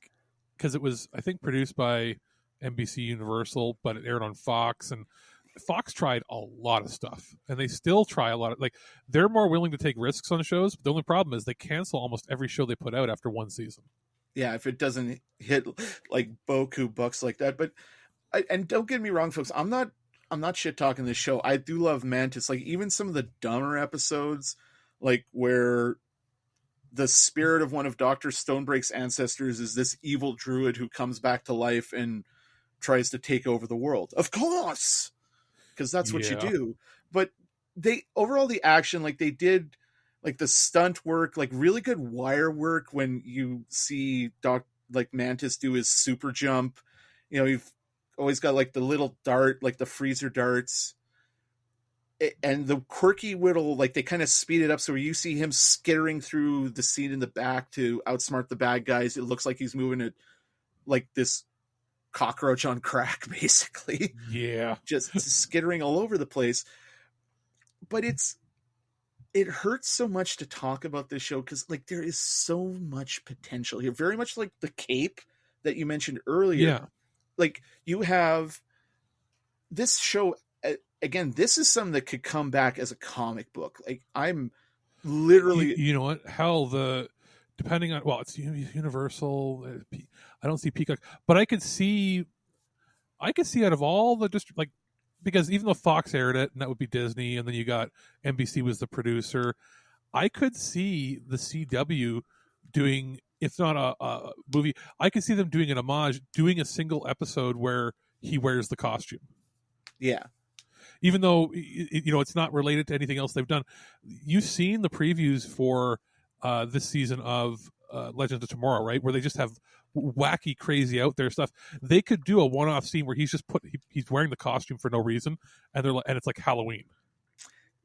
because it was, I think, produced by NBC Universal, but it aired on Fox, and Fox tried a lot of stuff, and they still try a lot of, like, they're more willing to take risks on shows, but the only problem is they cancel almost every show they put out after one season. Yeah, if it doesn't hit like Boku bucks like that. But and don't get me wrong, folks, I'm not shit talking this show. I do love Mantis. Like, even some of the dumber episodes, like where the spirit of one of Dr. Stonebreak's ancestors is this evil druid who comes back to life and tries to take over the world. Of course, because that's what you do. But they, overall, the action, like, they did, like, the stunt work, like, really good wire work when you see Mantis do his super jump. You know, you've always got, like, the little dart, like the freezer darts. And the quirky little, like, they kind of speed it up, so you see him skittering through the scene in the back to outsmart the bad guys. It looks like he's moving it like this cockroach on crack, basically. Yeah. Just skittering all over the place. But it hurts so much to talk about this show because, like, there is so much potential here. Very much like the Cape that you mentioned earlier. Yeah. Like, you have this show, again, this is something that could come back as a comic book. Like, I'm literally... You know what? Hell, depending on... Well, it's Universal. I don't see Peacock. But I could see out of all the district... Like, because even though Fox aired it, and that would be Disney, and then you got NBC was the producer, I could see the CW doing, if not a movie, I could see them doing an homage, doing a single episode where he wears the costume. Yeah. Even though, it's not related to anything else they've done. You've seen the previews for this season of Legends of Tomorrow, right? Where they just have wacky, crazy, out there stuff. They could do a one-off scene where he's wearing the costume for no reason, and it's like Halloween.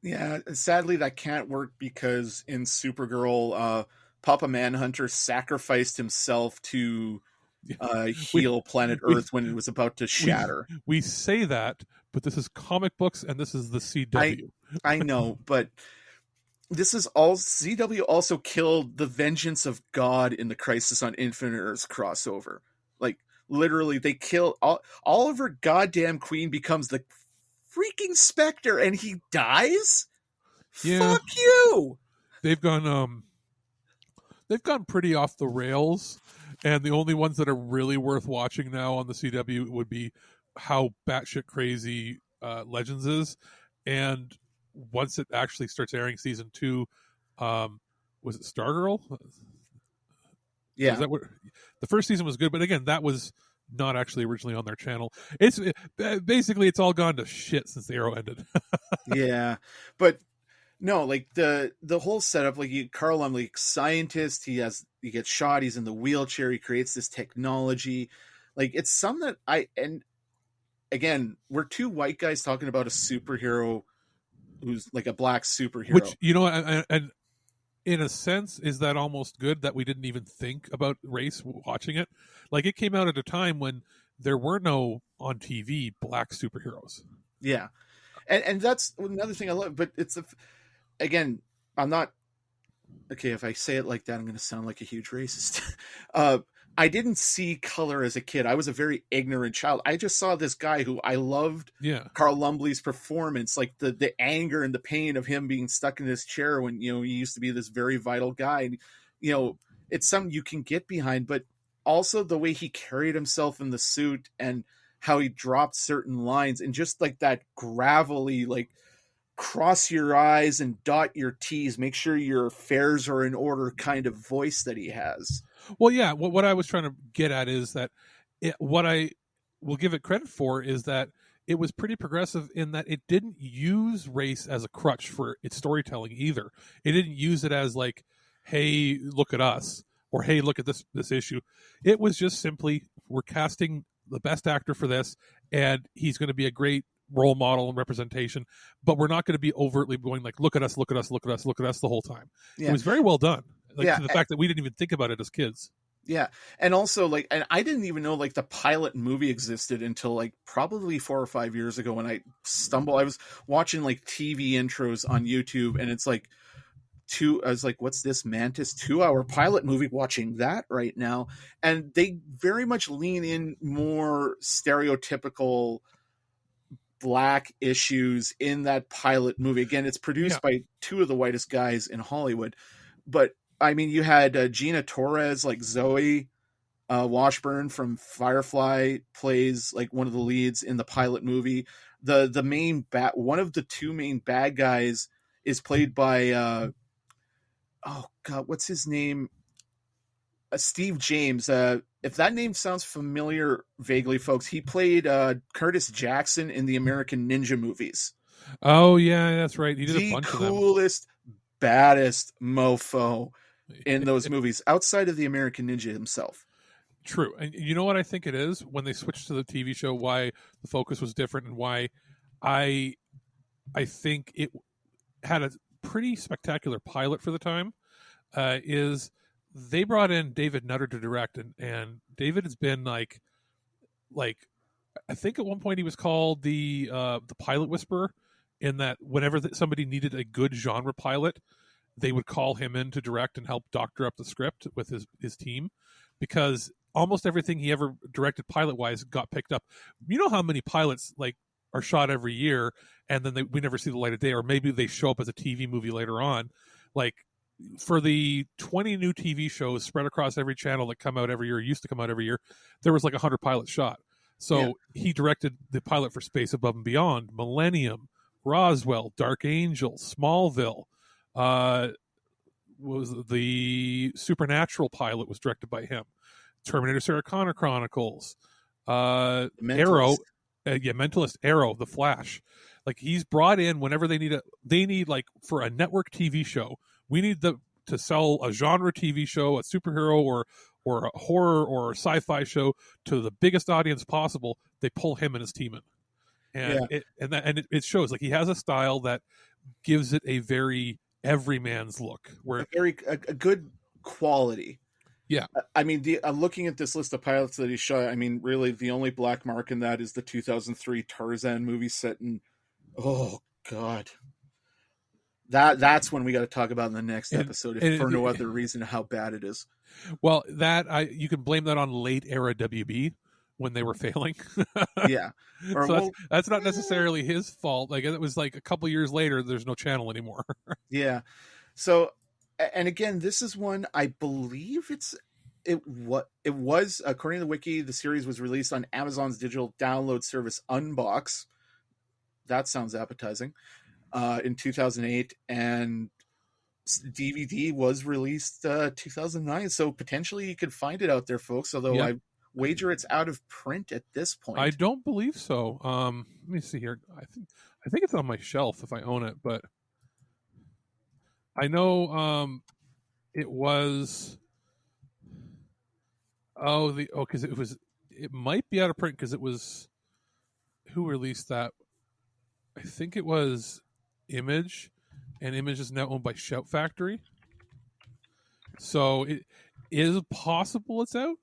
Yeah, sadly that can't work because in Supergirl, Papa Manhunter sacrificed himself to heal planet Earth when it was about to shatter. We say that, but this is comic books and this is the CW. I know, but this is all... CW also killed the Vengeance of God in the Crisis on Infinite Earths crossover. Like, literally, they kill Oliver goddamn Queen becomes the freaking Spectre and he dies? Yeah. Fuck you! They've gone pretty off the rails, and the only ones that are really worth watching now on the CW would be how batshit crazy Legends is, and once it actually starts airing season 2, was it Stargirl? Yeah. Is that what, the first season was good, but again, that was not actually originally on their channel. It's basically, it's all gone to shit since the Arrow ended. Yeah, but no, like the whole setup, like Carl Lumley, scientist, he gets shot, he's in the wheelchair, he creates this technology. Like, it's something that and again, we're two white guys talking about a superhero who's like a black superhero. Which, and in a sense, is that almost good that we didn't even think about race watching it? Like, it came out at a time when there were no on TV black superheroes. Yeah, and that's another thing I love. But it's again, I'm not okay. If I say it like that, I'm going to sound like a huge racist. I didn't see color as a kid. I was a very ignorant child. I just saw this guy who I loved. Yeah. Carl Lumley's performance, like the anger and the pain of him being stuck in this chair when, he used to be this very vital guy. And, it's something you can get behind, but also the way he carried himself in the suit and how he dropped certain lines and just like that gravelly, like, cross your I's and dot your T's, make sure your affairs are in order kind of voice that he has. Well, yeah, what I was trying to get at is that what I will give it credit for is that it was pretty progressive in that it didn't use race as a crutch for its storytelling either. It didn't use it as like, hey, look at us, or hey, look at this issue. It was just simply, we're casting the best actor for this, and he's going to be a great role model and representation, but we're not going to be overtly going like, look at us, look at us, look at us, look at us the whole time. Yeah. It was very well done. Like, to the fact that we didn't even think about it as kids. Yeah. And also and I didn't even know the pilot movie existed until probably 4 or 5 years ago when I was watching TV intros on YouTube, and it's I was like, what's this Mantis 2-hour pilot movie? Watching that right now. And they very much lean in more stereotypical black issues in that pilot movie. Again, it's produced by two of the whitest guys in Hollywood, but I mean, you had Gina Torres, Zoe Washburn from Firefly, plays one of the leads in the pilot movie. The main one of the two main bad guys is played by oh god, what's his name? Steve James. If that name sounds familiar vaguely, folks, he played Curtis Jackson in the American Ninja movies. Oh yeah, that's right. He did a bunch of them. The coolest, baddest mofo in those movies, outside of the American Ninja himself. True. And you know what I think it is? When they switched to the TV show, why the focus was different, and why I think it had a pretty spectacular pilot for the time, is they brought in David Nutter to direct, and David has been like I think at one point he was called the pilot whisperer, in that whenever somebody needed a good genre pilot, they would call him in to direct and help doctor up the script with his team, because almost everything he ever directed pilot-wise got picked up. You know how many pilots are shot every year, and then we never see the light of day, or maybe they show up as a TV movie later on. For the 20 new TV shows spread across every channel that come out every year, used to come out every year, there was 100 pilots shot. So he directed the pilot for Space Above and Beyond, Millennium, Roswell, Dark Angel, Smallville. Was the Supernatural pilot was directed by him. Terminator Sarah Connor Chronicles, Arrow, Mentalist, Arrow, The Flash. He's brought in whenever they need for a network TV show, we need to sell a genre TV show, a superhero or a horror or a sci-fi show to the biggest audience possible. They pull him and his team in, and it shows he has a style that gives it a very everyman's look, where a good quality. Yeah, I mean, I'm looking at this list of pilots that he shot. I mean, really, the only black mark in that is the 2003 Tarzan movie set in. Oh God, that's when we got to talk about in the next episode, if for no other reason, how bad it is. Well, you can blame that on late era WB when they were failing. Yeah, so that's not necessarily his fault. It was a couple years later, there's no channel anymore. Yeah. So, and again, this is one, I believe it was according to the wiki, the series was released on Amazon's digital download service Unbox. That sounds appetizing. In 2008, and DVD was released 2009. So potentially you could find it out there, folks. Although I wager it's out of print at this point. I don't believe so. Let me see here. I think it's on my shelf if I own it, but I know it was. Because it might be out of print because it was. Who released that? I think it was Image, and Image is now owned by Shout Factory. So it is possible it's out.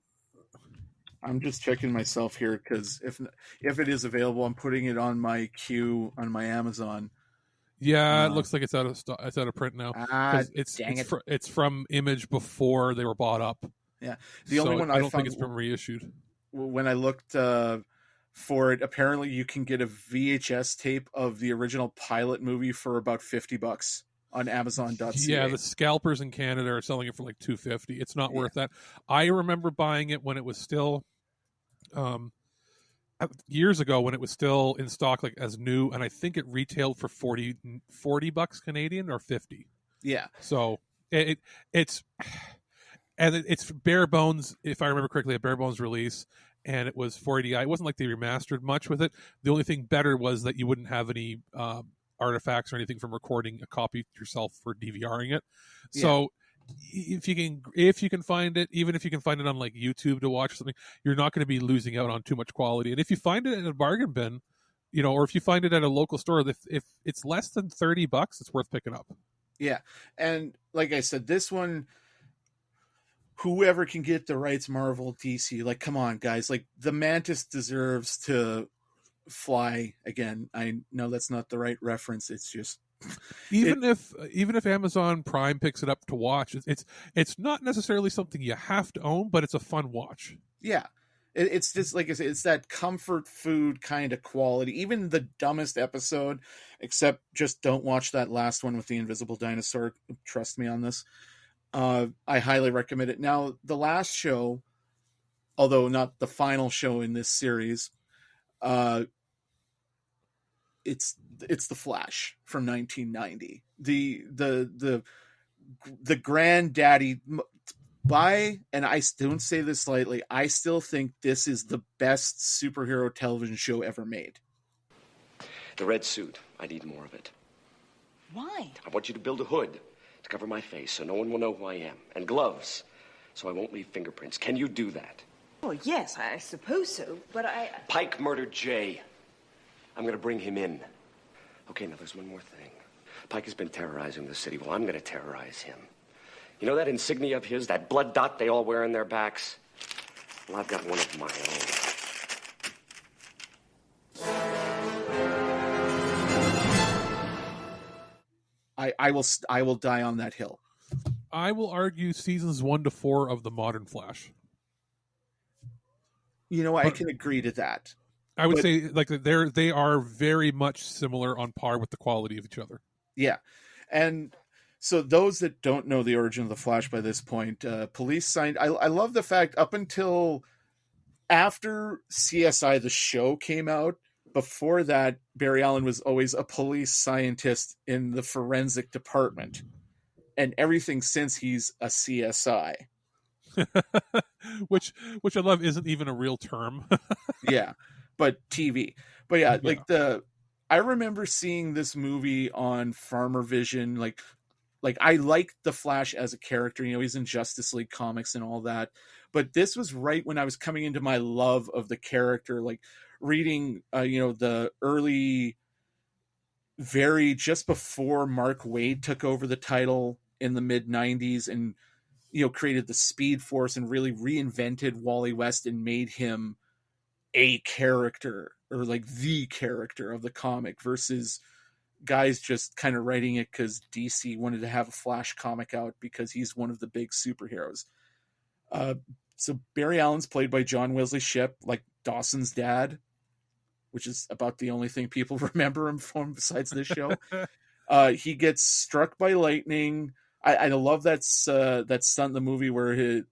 I'm just checking myself here because if it is available, I'm putting it on my queue on my Amazon. Yeah, it looks like it's out of print now. It's from Image before they were bought up. Yeah, the only one I don't found, think it's been reissued. When I looked for it, apparently you can get a VHS tape of the original pilot movie for about $50 on Amazon.ca. Yeah, the scalpers in Canada are selling it for $250. It's not worth that. I remember buying it when it was still, years ago, when it was still in stock as new, and I think it retailed for $40 Canadian or 50. Yeah. So it's bare bones, if I remember correctly, a bare bones release. And it was 480i. It wasn't like they remastered much with it. The only thing better was that you wouldn't have any artifacts or anything from recording a copy yourself for DVRing it. So if you can find it, even if you can find it on YouTube to watch or something, you're not going to be losing out on too much quality. And if you find it in a bargain bin, or if you find it at a local store, if it's less than $30, it's worth picking up. Yeah, and like I said, this one. whoever can get the rights, Marvel, DC, like, come on, guys. Like, the Mantis deserves to fly again. I know that's not the right reference. It's just even if Amazon Prime picks it up to watch, it's not necessarily something you have to own, but it's a fun watch. Yeah. It's just, like I said, it's that comfort food kind of quality. Even the dumbest episode, except just don't watch that last one with the invisible dinosaur. Trust me on this. I highly recommend it. Now, the last show, although not the final show in this series, it's The Flash from 1990. The granddaddy and I don't say this lightly, I still think this is the best superhero television show ever made. The red suit, I need more of it. Why? I want you to build a hood to cover my face so no one will know who I am, and gloves so I won't leave fingerprints. Can you do that? Well, yes, I suppose so, but Pike murdered Jay. I'm going to bring him in. Okay, now there's one more thing. Pike has been terrorizing the city. Well, I'm going to terrorize him. You know that insignia of his, that blood dot they all wear on their backs? Well, I've got one of my own. I will die on that hill. I will argue seasons 1 to 4 of the modern Flash. I can agree to that. I would say like they are very much similar on par with the quality of each other. Yeah. And so those that don't know the origin of the Flash by this point, police signed. I love the fact up until after CSI the show came out, before that, Barry Allen was always a police scientist in the forensic department. And everything since, he's a CSI. which I love isn't even a real term. Yeah, but TV. But yeah, like I remember seeing this movie on Farmer Vision. Like I liked the Flash as a character. He's in Justice League comics and all that. But this was right when I was coming into my love of the character, like reading, the early, just before Mark Waid took over the title in the mid 90s and, created the Speed Force and really reinvented Wally West and made him a character, or like the character of the comic, versus guys just kind of writing it because DC wanted to have a Flash comic out because he's one of the big superheroes. So Barry Allen's played by John Wesley Shipp, like Dawson's dad, which is about the only thing people remember him from besides this show. He gets struck by lightning. I love that stunt in the movie where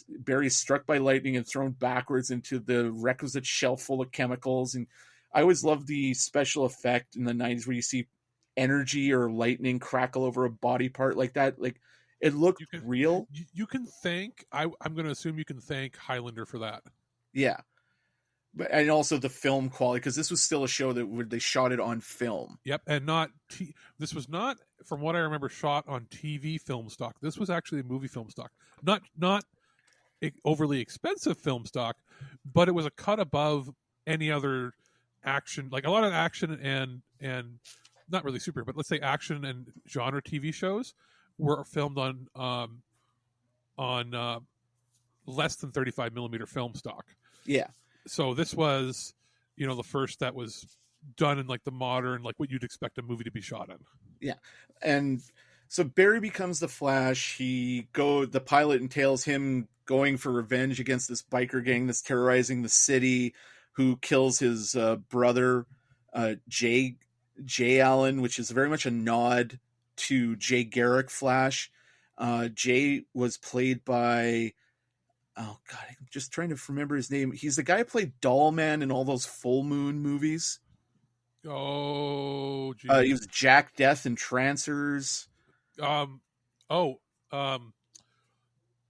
Barry's struck by lightning and thrown backwards into the requisite shelf full of chemicals. And I always loved the special effect in the 90s where you see energy or lightning crackle over a body part like that. Like, it looked real. You can thank, I'm going to assume you can thank Highlander for that. Yeah. And also the film quality, because this was still a show that they shot it on film. Yep, and this was not, from what I remember, shot on TV film stock. This was actually a movie film stock. Not overly expensive film stock, but it was a cut above any other action, like a lot of action and not really super, but let's say action and genre TV shows were filmed on less than 35 millimeter film stock. Yeah. So this was, the first that was done in like the modern, like what you'd expect a movie to be shot in. Yeah. And so Barry becomes the Flash. The pilot entails him going for revenge against this biker gang that's terrorizing the city, who kills his brother, Jay Allen, which is very much a nod to Jay Garrick Flash. Jay was played by, oh God, I'm just trying to remember his name. He's the guy who played Doll Man in all those Full Moon movies. Oh, geez. He was Jack Death in Trancers. Tim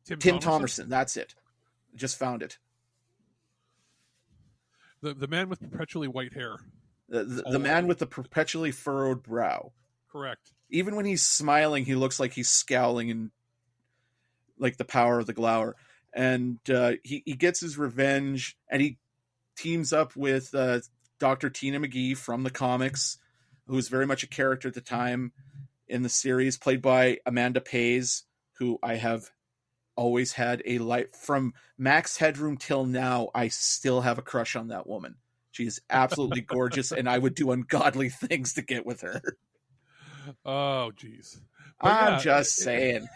Thomerson. That's it. Just found it. The man with perpetually white hair. The man with the perpetually furrowed brow. Correct. Even when he's smiling, he looks like he's scowling in like the power of the glower. And he gets his revenge, and he teams up with Dr. Tina McGee from the comics, who was very much a character at the time in the series, played by Amanda Pays, who I have always had a light from Max Headroom till now. I still have a crush on that woman. She is absolutely gorgeous, and I would do ungodly things to get with her. Oh, geez. I'm just saying.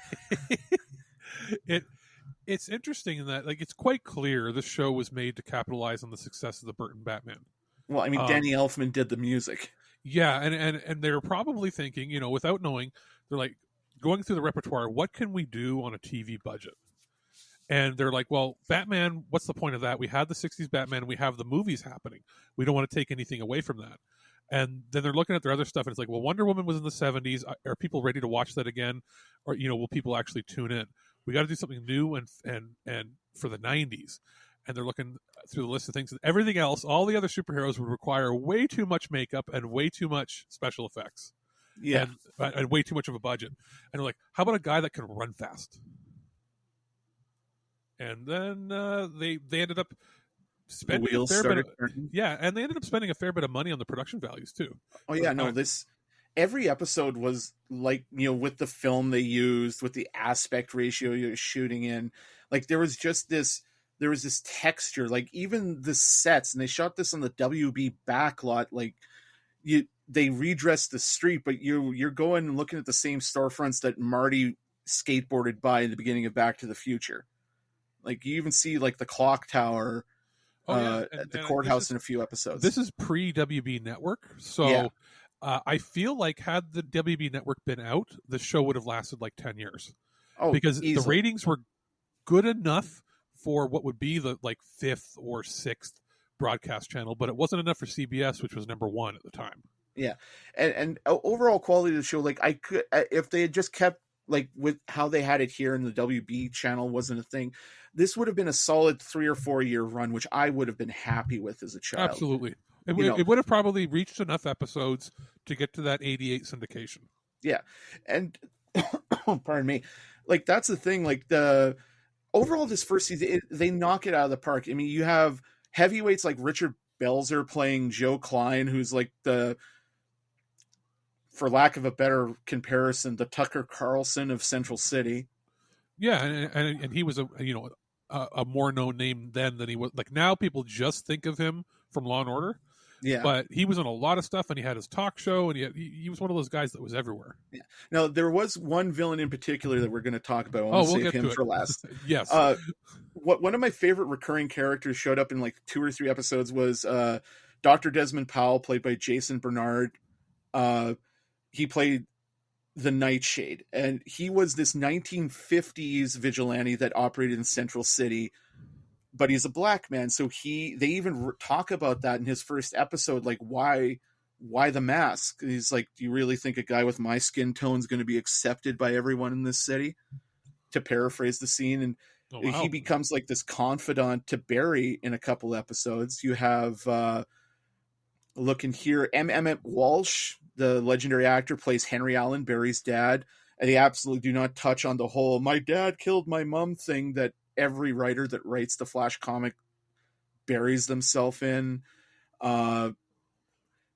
It's interesting in that, like, it's quite clear this show was made to capitalize on the success of the Burton Batman. Well, I mean, Danny Elfman did the music. Yeah, and they're probably thinking, you know, without knowing, they're like going through the repertoire. What can we do on a TV budget? And they're like, well, Batman, what's the point of that? We had the 60s Batman. We have the movies happening. We don't want to take anything away from that. And then they're looking at their other stuff, and it's like, well, Wonder Woman was in the 70s. Are people ready to watch that again? Or, you know, will people actually tune in? We got to do something new and for the 90s. And they're looking through the list of things. Everything else, all the other superheroes would require way too much makeup and way too much special effects. Yeah. And way too much of a budget. And they're like, how about a guy that can run fast? And then they ended up spending a fair bit of, and they ended up spending a fair bit of money on the production values too. Oh yeah, no, every episode was like, you know, with the film they used, with the aspect ratio you're shooting in, like there was this texture, like even the sets, and they shot this on the WB backlot, like they redressed the street, but you're going and looking at the same storefronts that Marty skateboarded by in the beginning of Back to the Future. Like you even see like the clock tower at the courthouse in a few episodes. This is pre-WB Network, so I feel like had the WB Network been out, the show would have lasted like 10 years. Oh, because easily. The ratings were good enough for what would be the like 5th or 6th broadcast channel, but it wasn't enough for CBS, which was number 1 at the time. Yeah, and overall quality of the show, like I could, if they had just kept like with how they had it here in the WB channel wasn't a thing, this would have been a solid 3 or 4 year run, which I would have been happy with as a child. Absolutely. It would have probably reached enough episodes to get to that 88 syndication. Yeah. And pardon me, like that's the thing, like the overall this first season, they knock it out of the park. I mean, you have heavyweights like Richard Belzer playing Joe Klein, who's like for lack of a better comparison, the Tucker Carlson of Central City. Yeah, and he was a more known name then than he was. Like now, people just think of him from Law and Order. Yeah, but he was in a lot of stuff, and he had his talk show, and he was one of those guys that was everywhere. Yeah. Now there was one villain in particular that we're going to talk about. We'll save him for last. Yes. One of my favorite recurring characters showed up in like 2 or 3 episodes was Dr. Desmond Powell, played by Jason Bernard. He played the Nightshade, and he was this 1950s vigilante that operated in Central City, but he's a black man. So they even talk about that in his first episode, like why the mask? He's like, do you really think a guy with my skin tone is going to be accepted by everyone in this city? To paraphrase the scene. And he becomes like this confidant to Barry in a couple episodes. You have looking here, Emmett Walsh, the legendary actor, plays Henry Allen, Barry's dad. And they absolutely do not touch on the whole "my dad killed my mom" thing that every writer that writes the Flash comic buries themselves in.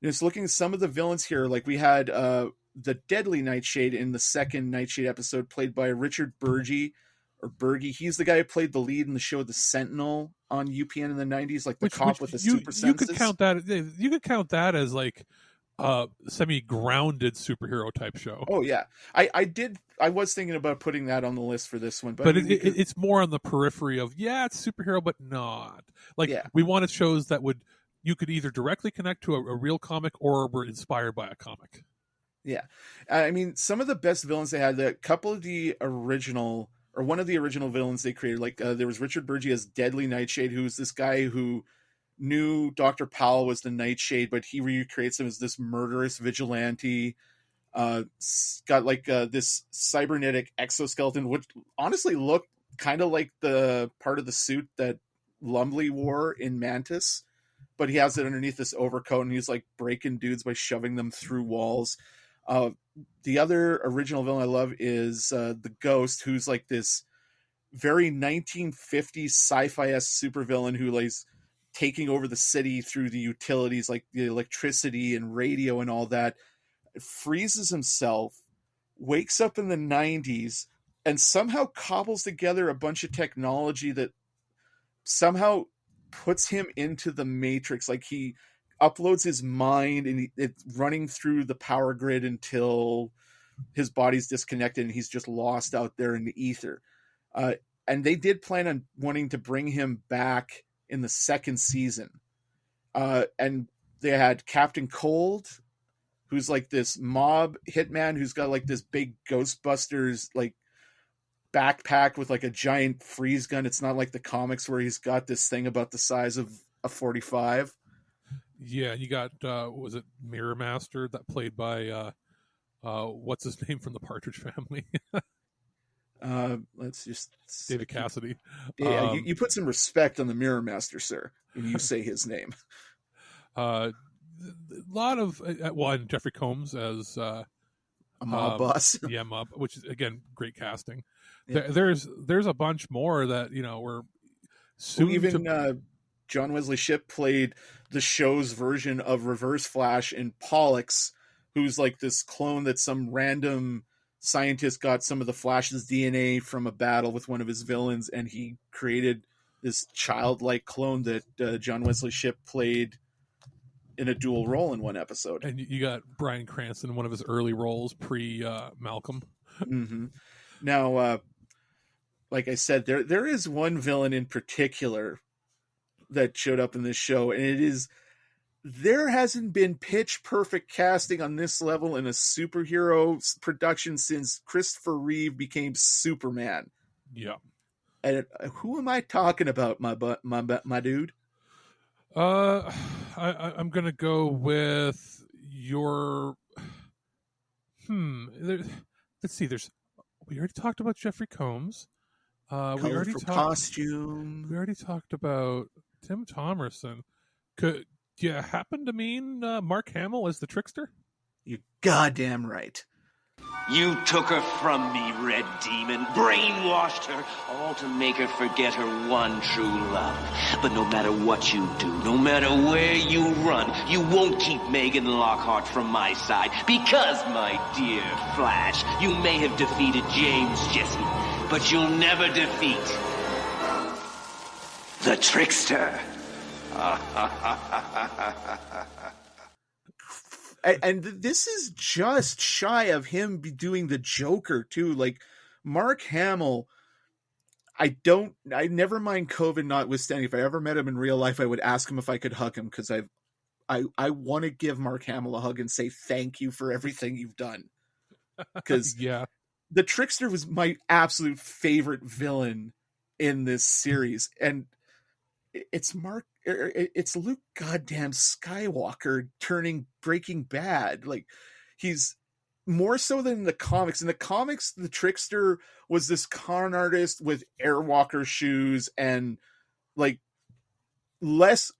Just looking at some of the villains here, like we had the Deadly Nightshade in the second Nightshade episode, played by Richard Burgi. He's the guy who played the lead in the show The Sentinel on UPN in the 90s, like the cop with the super senses. You could count that as like semi-grounded superhero type show. Oh yeah, I was thinking about putting that on the list for this one, but it's more on the periphery of it's superhero, but not like we wanted shows that you could either directly connect to a real comic or were inspired by a comic. Yeah, I mean, some of the best villains they had, one of the original villains they created, like there was Richard Burgi as Deadly Nightshade, who's this guy who knew Dr. Powell was the Nightshade, but he recreates him as this murderous vigilante. Got like this cybernetic exoskeleton, which honestly looked kind of like the part of the suit that Lumley wore in Mantis, but he has it underneath this overcoat, and he's like breaking dudes by shoving them through walls. The other original villain I love is the Ghost, who's like this very 1950s sci-fi-esque supervillain who lays taking over the city through the utilities like the electricity and radio and all that. Freezes himself, wakes up in the 90s, and somehow cobbles together a bunch of technology that somehow puts him into the Matrix. Like, he uploads his mind and it's running through the power grid until his body's disconnected and he's just lost out there in the ether. And they did plan on wanting to bring him back in the second season. And they had Captain Cold, who's like this mob hitman who's got like this big Ghostbusters like backpack with like a giant freeze gun. It's not like the comics where he's got this thing about the size of a 45. Yeah, you got was it Mirror Master that played by what's his name from the Partridge Family? Let's just David Cassidy. Yeah, you put some respect on the Mirror Master, sir, when you say his name. A lot of and Jeffrey Combs as a mob boss. Yeah, mob, which is again great casting. Yeah. There's a bunch more that were soon. John Wesley Shipp played the show's version of Reverse Flash in Pollux, who's like this clone that some random scientist got some of the Flash's DNA from a battle with one of his villains, and he created this childlike clone that John Wesley Shipp played in a dual role in one episode. And you got Bryan Cranston in one of his early roles pre Malcolm. Mm-hmm. Now, like I said, there is one villain in particular that showed up in this show, and it is, there hasn't been pitch perfect casting on this level in a superhero production since Christopher Reeve became Superman. Yeah. And who am I talking about, my dude? I'm gonna go with your. Let's see. We already talked about Jeffrey Combs. We already talked costume. We already talked about Tim Thomerson. Could you happen to mean Mark Hamill as the trickster? You're goddamn right. You took her from me, Red Demon, brainwashed her, all to make her forget her one true love. But no matter what you do, no matter where you run, you won't keep Megan Lockhart from my side. Because, my dear Flash, you may have defeated James Jesse, but you'll never defeat the trickster. And this is just shy of him doing the Joker too. Like, Mark Hamill, I never mind COVID notwithstanding. If I ever met him in real life, I would ask him if I could hug him, because I want to give Mark Hamill a hug and say thank you for everything you've done. Because yeah, the Trickster was my absolute favorite villain in this series, and it's Luke goddamn Skywalker turning Breaking Bad. Like, he's more so than the comics. In the comics, the Trickster was this con artist with Airwalker shoes and like less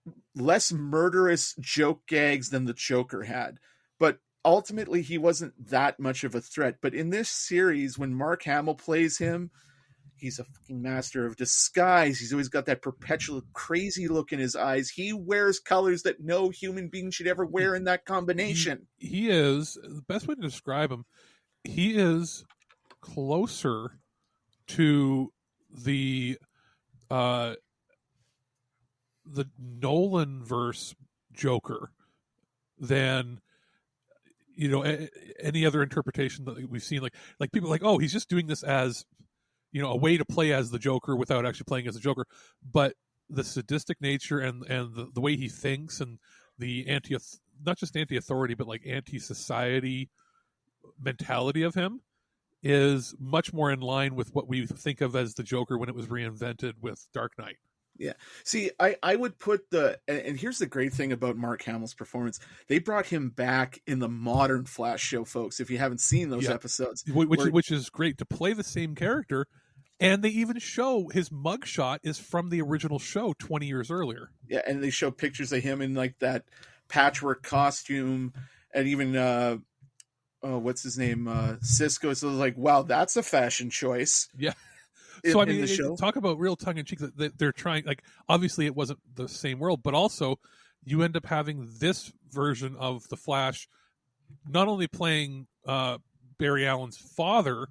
murderous joke gags than the Joker had. But ultimately, he wasn't that much of a threat. But in this series, when Mark Hamill plays him, he's a fucking master of disguise. He's always got that perpetual crazy look in his eyes. He wears colors that no human being should ever wear in that combination. He is, the best way to describe him, he is closer to the Nolan-verse Joker than any other interpretation that we've seen. Like people are like, oh, he's just doing this as a way to play as the Joker without actually playing as the Joker. But the sadistic nature and the way he thinks and the not just anti-authority, but like anti-society mentality of him is much more in line with what we think of as the Joker when it was reinvented with Dark Knight. Yeah. See, I would put and here's the great thing about Mark Hamill's performance. They brought him back in the modern Flash show, folks, if you haven't seen those episodes. Which is great to play the same character. And they even show his mugshot is from the original show 20 years earlier. Yeah, and they show pictures of him in like that patchwork costume, and even what's his name, Cisco. So like, wow, that's a fashion choice. Yeah. So I mean, talk about real tongue in cheek that they're trying. Like, obviously, it wasn't the same world, but also you end up having this version of the Flash, not only playing Barry Allen's father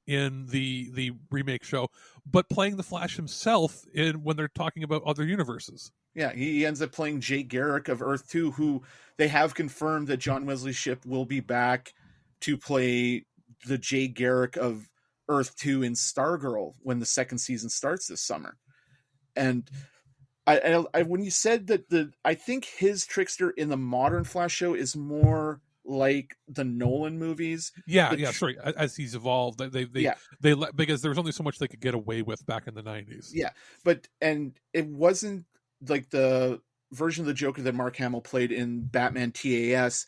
in the remake show, but playing the Flash himself when they're talking about other universes. Yeah, he ends up playing Jay Garrick of Earth 2, who they have confirmed that John Wesley Shipp will be back to play the Jay Garrick of Earth 2 in Stargirl when the second season starts this summer. And I when you said that I think his Trickster in the modern Flash show is more like the Nolan movies. Sorry, as he's evolved, they let, because there was only so much they could get away with back in the 90s. Yeah, and it wasn't like the version of the Joker that Mark Hamill played in Batman TAS.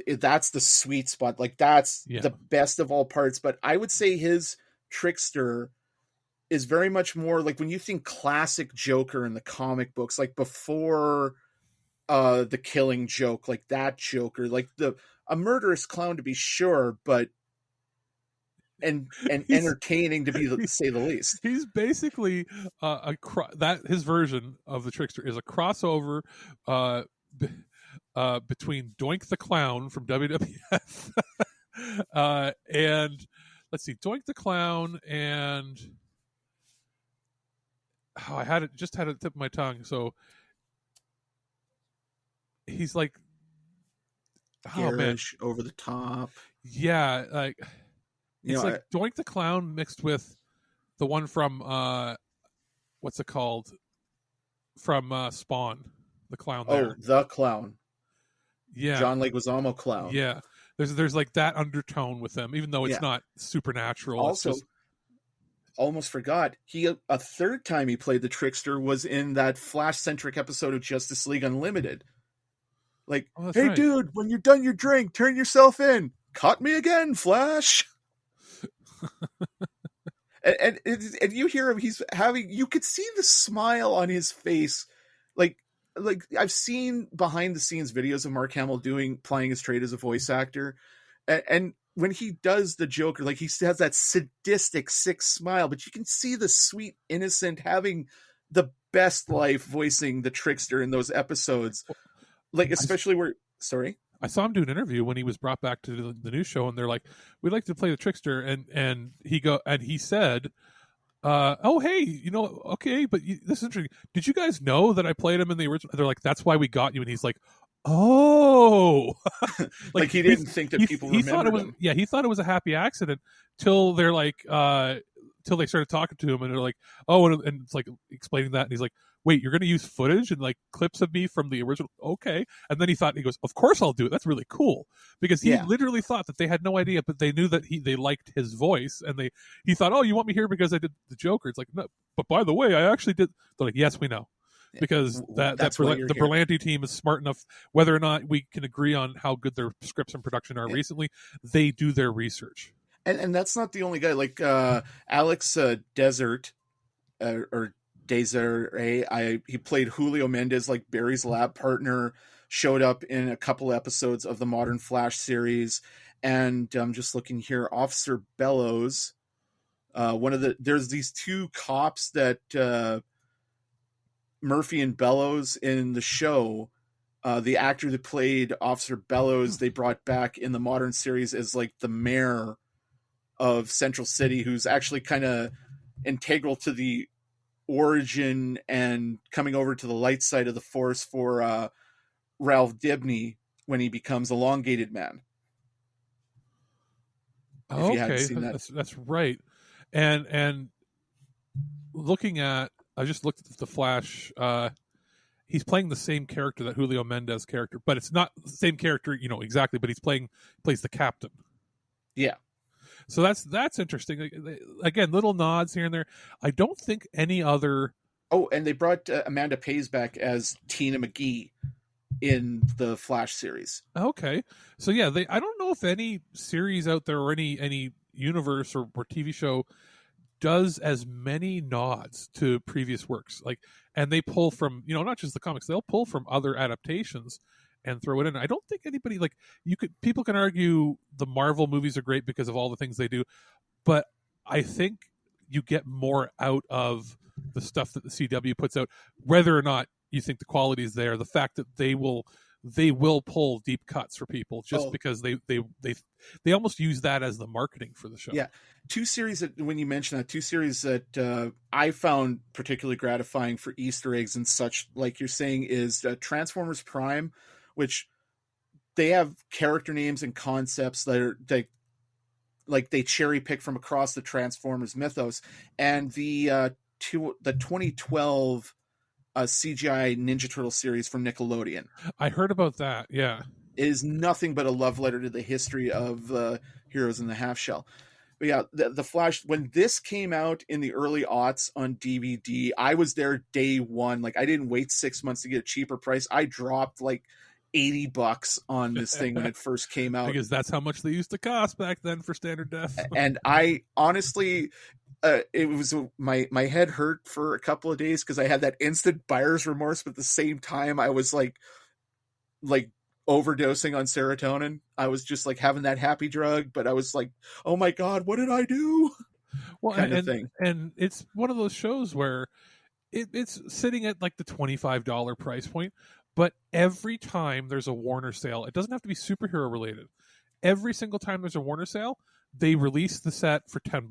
That's the sweet spot. Like that's the best of all parts. But I would say his Trickster is very much more like when you think classic Joker in the comic books, like before the Killing Joke, like that Joker, like a murderous clown to be sure, but and entertaining to say the least. He's basically his version of the Trickster is a crossover between Doink the Clown from WWF and let's see, Doink the Clown and I had it at the tip of my tongue. So he's like, garish, over the top. Yeah, like it's like Doink the Clown mixed with the one from what's it called? From Spawn, the clown there. Oh, the clown. Yeah. John Leguizamo clown. Yeah. There's like that undertone with them, even though it's not supernatural. Also, it's just... almost forgot, a third time he played the Trickster was in that Flash-centric episode of Justice League Unlimited. Like, hey, right. Dude, when you're done your drink, turn yourself in. Caught me again, Flash. and you hear him, you could see the smile on his face. Like I've seen behind the scenes videos of Mark Hamill playing his trade as a voice actor. And when he does the Joker, like he has that sadistic, sick smile, but you can see the sweet innocent having the best life voicing the Trickster in those episodes. Like, especially sorry? I saw him do an interview when he was brought back to the new show, and they're like, "We'd like to play the Trickster," and he said, "Oh, hey, okay, but this is interesting. Did you guys know that I played him in the original?" They're like, "That's why we got you," and he's like, "Oh," like he didn't think that people remembered him. Yeah, he thought it was a happy accident till they're like, till they started talking to him, and they're like, "Oh," and it's like explaining that, and he's like, "Wait, you're going to use footage and like clips of me from the original?" Okay. And then he goes, "Of course I'll do it. That's really cool." Because he literally thought that they had no idea, but they knew that they liked his voice, and he thought, "Oh, you want me here because I did the Joker?" It's like, "No, but by the way, I actually did." They're like, "Yes, we know." Because the Berlanti team is smart enough, whether or not we can agree on how good their scripts and production are recently, they do their research. And that's not the only guy. Like Alex Desert, or Desiree, he played Julio Mendez, like Barry's lab partner, showed up in a couple episodes of the Modern Flash series. And I'm just looking here, Officer Bellows, there's these two cops that Murphy and Bellows in the show. The actor that played Officer Bellows, they brought back in the modern series as like the mayor of Central City, who's actually kind of integral to the origin and coming over to the light side of the force for Ralph Dibny when he becomes Elongated Man. Oh, okay, that's right. And looking at, I just looked at the Flash. He's playing the same character, that Julio Mendez character, but it's not the same character, exactly. But plays the captain. Yeah. So that's interesting. Again, little nods here and there. I don't think any other. Oh, and they brought Amanda Pays back as Tina McGee in the Flash series. Okay, so yeah, I don't know if any series out there or any universe or TV show does as many nods to previous works. Like, and they pull from not just the comics; they'll pull from other adaptations and throw it in. I don't think anybody, like, people can argue the Marvel movies are great because of all the things they do, but I think you get more out of the stuff that the CW puts out, whether or not you think the quality is there. The fact that they will they will pull deep cuts for people just because they almost use that as the marketing for the show. Yeah. Two series that, when you mention that, two series that I found particularly gratifying for Easter eggs and such, like you're saying, is Transformers Prime, which they have character names and concepts that are they cherry pick from across the Transformers mythos, and the 2012 CGI Ninja Turtle series from Nickelodeon. I heard about that. Yeah, it is nothing but a love letter to the history of Heroes in the Half Shell. But yeah, the Flash, when this came out in the early aughts on DVD, I was there day one. Like, I didn't wait 6 months to get a cheaper price. I dropped like $80 on this thing when it first came out, because that's how much they used to cost back then for standard def. And I honestly, it was my head hurt for a couple of days because I had that instant buyer's remorse, but at the same time I was like overdosing on serotonin. I was just like having that happy drug, but I was like, oh my god, what did I do? Well, kind of thing. And it's one of those shows where it's sitting at like the $25 price point, but every time there's a Warner sale, it doesn't have to be superhero related. Every single time there's a Warner sale, they release the set for $10.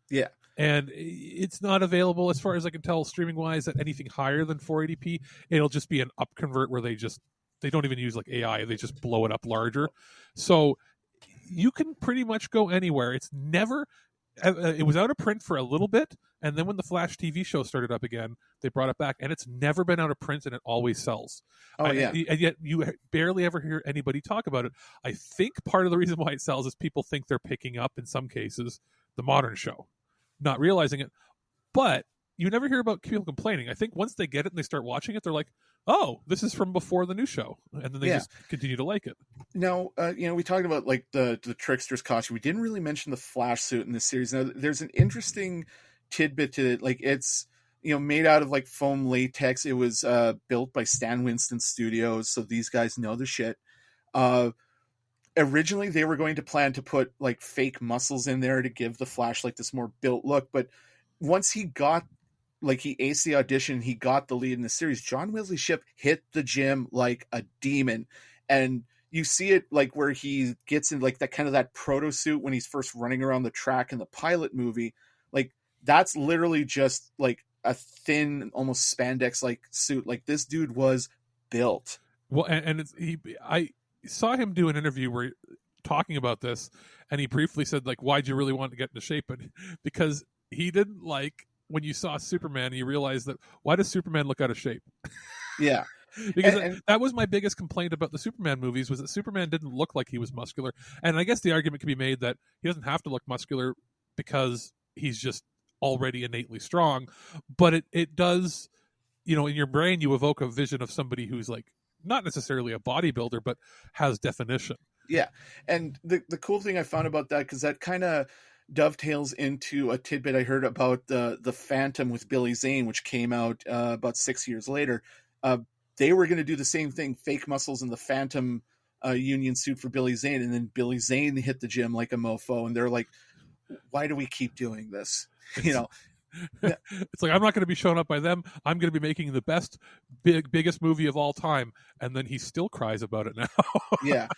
Yeah. And it's not available, as far as I can tell, streaming wise, at anything higher than 480p. It'll just be an up convert where they don't even use like AI. They just blow it up larger. So you can pretty much go anywhere. It's never, it was out of print for a little bit. And then when the Flash TV show started up again, they brought it back, and it's never been out of print, and it always sells. Oh, yeah. And yet you barely ever hear anybody talk about it. I think part of the reason why it sells is people think they're picking up, in some cases, the modern show, not realizing it. But you never hear about people complaining. I think once they get it and they start watching it, they're like, oh, this is from before the new show. And then they just continue to like it. Now, we talked about like the Trickster's costume. We didn't really mention the Flash suit in this series. Now, there's an interesting tidbit to it. Like, it's, made out of like foam latex. It was built by Stan Winston Studios. So these guys know the shit. Originally, they were going to plan to put like fake muscles in there to give the Flash like this more built look. But once he aced the audition, he got the lead in the series, John Wesley Shipp hit the gym like a demon. And you see it like where he gets in like that kind of that proto suit when he's first running around the track in the pilot movie. Like, that's literally just like a thin, almost spandex like suit. Like, this dude was built. Well, and I saw him do an interview where talking about this, and he briefly said, like, why'd you really want to get into shape? But because he didn't like when you saw Superman, you realized that why does Superman look out of shape? Yeah. Because that was my biggest complaint about the Superman movies, was that Superman didn't look like he was muscular. And I guess the argument can be made that he doesn't have to look muscular because he's just already innately strong. But it does, in your brain, you evoke a vision of somebody who's like not necessarily a bodybuilder, but has definition. Yeah. And the cool thing I found about that, because that kind of dovetails into a tidbit I heard about the Phantom with Billy Zane, which came out about 6 years later. They were going to do the same thing, fake muscles in the Phantom union suit for Billy Zane, and then Billy Zane hit the gym like a mofo, and they're like, why do we keep doing this? It's like, I'm not going to be shown up by them. I'm going to be making the biggest movie of all time. And then he still cries about it now. Yeah.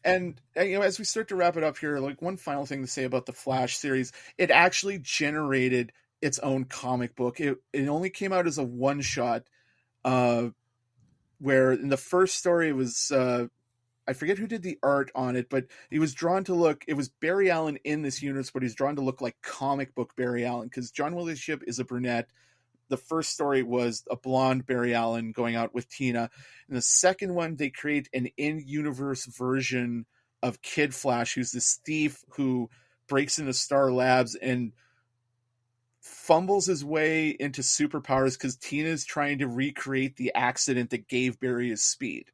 And as we start to wrap it up here, like, one final thing to say about the Flash series, it actually generated its own comic book. It only came out as a one shot, where in the first story it was, I forget who did the art on it, but he was drawn to look, it was Barry Allen in this universe, but he's drawn to look like comic book Barry Allen, because John Wesley Shipp is a brunette. The first story was a blonde Barry Allen going out with Tina. And the second one, they create an in-universe version of Kid Flash, who's this thief who breaks into Star Labs and fumbles his way into superpowers because Tina's trying to recreate the accident that gave Barry his speed.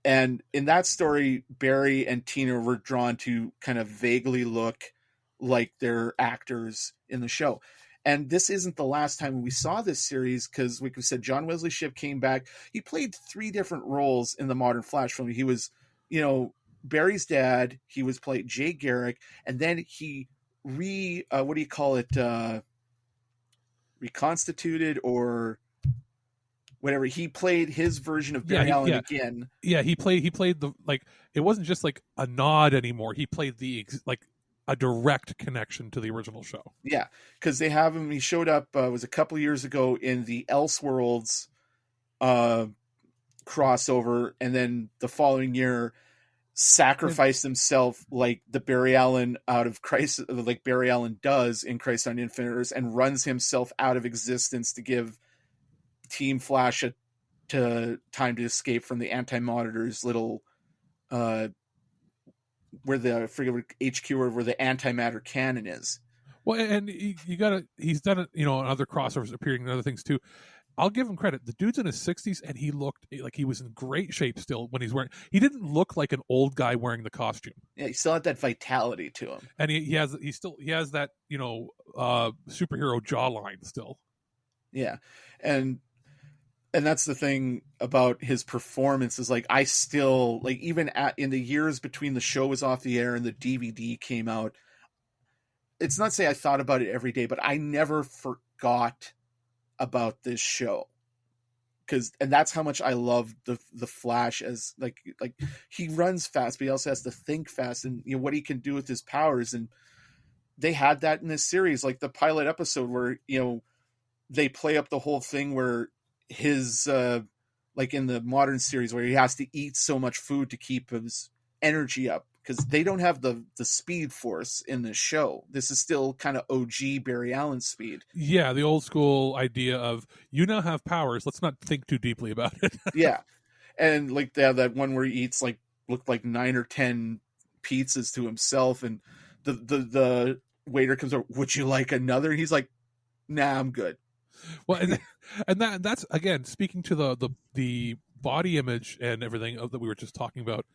And in that story, Barry and Tina were drawn to kind of vaguely look like they're actors in the show. And this isn't the last time we saw this series, because, like we said, John Wesley Shipp came back. He played 3 different roles in the modern Flash film. He was, Barry's dad. He was played Jay Garrick. And then he reconstituted, or whatever. He played his version of Barry Allen again. Yeah, he played the, like, it wasn't just like a nod anymore. He played the like a direct connection to the original show. Yeah, because they have him. He showed up. Was a couple years ago in the Elseworlds crossover, and then the following year sacrificed himself like the Barry Allen out of Christ, like Barry Allen does in Christ on Infinite Earths, and runs himself out of existence to give Team Flash to time to escape from the Anti-Monitors little where the, I forget what HQ or where the antimatter cannon is. Well, and he's done it, in other crossovers, appearing in other things too. I'll give him credit. The dude's in his 60s, and he looked like he was in great shape still when he's wearing. He didn't look like an old guy wearing the costume. Yeah, he still had that vitality to him, and he has that superhero jawline still. Yeah, and that's the thing about his performance is, like, I still, like, even in the years between the show was off the air and the DVD came out, it's not say I thought about it every day, but I never forgot about this show, and that's how much I love the Flash, as like he runs fast, but he also has to think fast, and what he can do with his powers. And they had that in this series, like the pilot episode where they play up the whole thing where his like in the modern series where he has to eat so much food to keep his energy up, because they don't have the speed force in the show. This is still kind of OG Barry Allen speed. Yeah, the old school idea of, you now have powers, let's not think too deeply about it. Yeah, and like they have that one where he eats looked like 9 or 10 pizzas to himself, and the waiter comes over, would you like another? And he's like, nah, I'm good. Well, and that's again speaking to the body image and everything that we were just talking about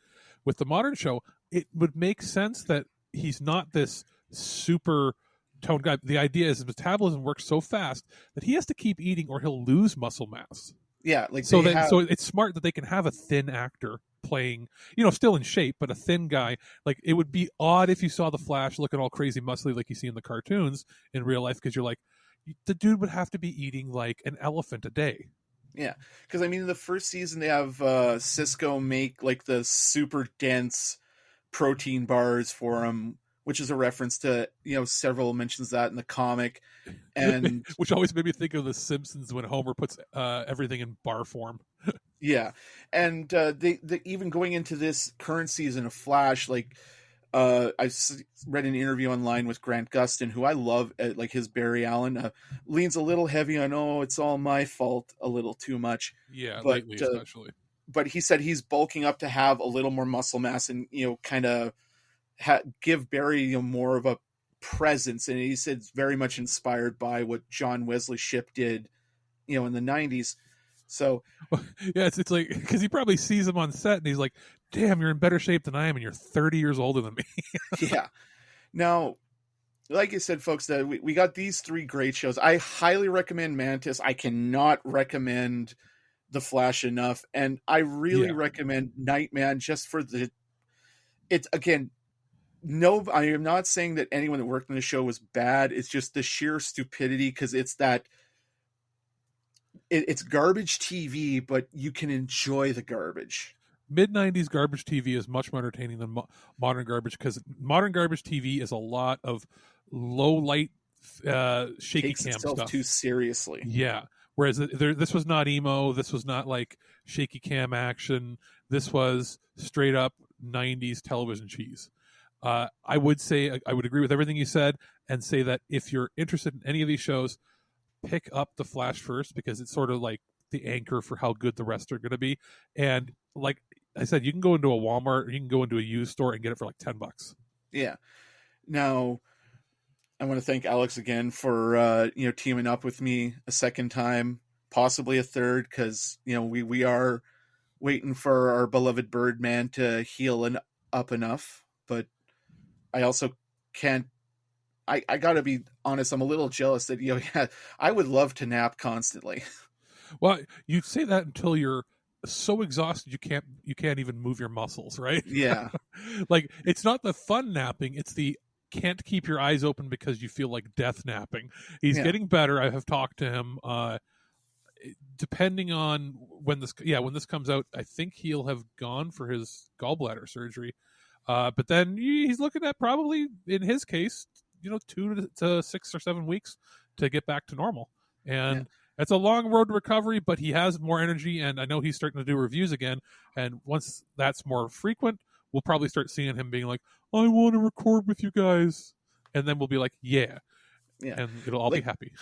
with the modern show. It would make sense that he's not this super toned guy. The idea is his metabolism works so fast that he has to keep eating or he'll lose muscle mass. Yeah, like so it's smart that they can have a thin actor playing, still in shape, but a thin guy. Like, it would be odd if you saw the Flash looking all crazy muscly like you see in the cartoons in real life, because you're like, the dude would have to be eating like an elephant a day. Yeah, because I mean, the first season they have Cisco make like the super dense protein bars for him, which is a reference to several mentions that in the comic, and which always made me think of The Simpsons when Homer puts everything in bar form. Yeah, and they even going into this current season of Flash, like I read an interview online with Grant Gustin, who I love, like his Barry Allen leans a little heavy on, it's all my fault a little too much. Yeah, but, lately especially. But he said he's bulking up to have a little more muscle mass and kind of give Barry more of a presence. And he said it's very much inspired by what John Wesley Shipp did, in the 90s. So yeah, it's like, because he probably sees him on set and he's like, damn, you're in better shape than I am, and you're 30 years older than me. Yeah. Now, like I said, folks, that we got these 3 great shows. I highly recommend Mantis. I cannot recommend The Flash enough, and I really recommend Nightman just for it's again. No, I am not saying that anyone that worked on the show was bad. It's just the sheer stupidity, because it's that. It's garbage TV, but you can enjoy the garbage. Mid-90s garbage TV is much more entertaining than modern garbage, because modern garbage TV is a lot of low-light, shaky Takes cam itself stuff. too seriously. Yeah. Whereas this was not emo. This was not like shaky cam action. This was straight-up 90s television cheese. I would say I would agree with everything you said, and say that if you're interested in any of these shows, pick up The Flash first, because it's sort of like the anchor for how good the rest are going to be. And like I said, you can go into a Walmart, or you can go into a used store and get it for like $10. Yeah. Now, I want to thank Alex again for teaming up with me a second time, possibly a third, because we are waiting for our beloved Birdman to heal up enough. But I also can't. I gotta be honest. I'm a little jealous that I would love to nap constantly. Well, you say that until you're so exhausted you can't even move your muscles, right? Yeah. Like, it's not the fun napping, it's the can't keep your eyes open because you feel like death napping. He's getting better. I have talked to him. depending on when this comes out, I think he'll have gone for his gallbladder surgery. But then he's looking at probably, in his case, 2 to 6 or 7 weeks to get back to normal. And it's a long road to recovery, but he has more energy, and I know he's starting to do reviews again. And once that's more frequent, we'll probably start seeing him being like, I want to record with you guys. And then we'll be like, yeah. And it'll all be happy.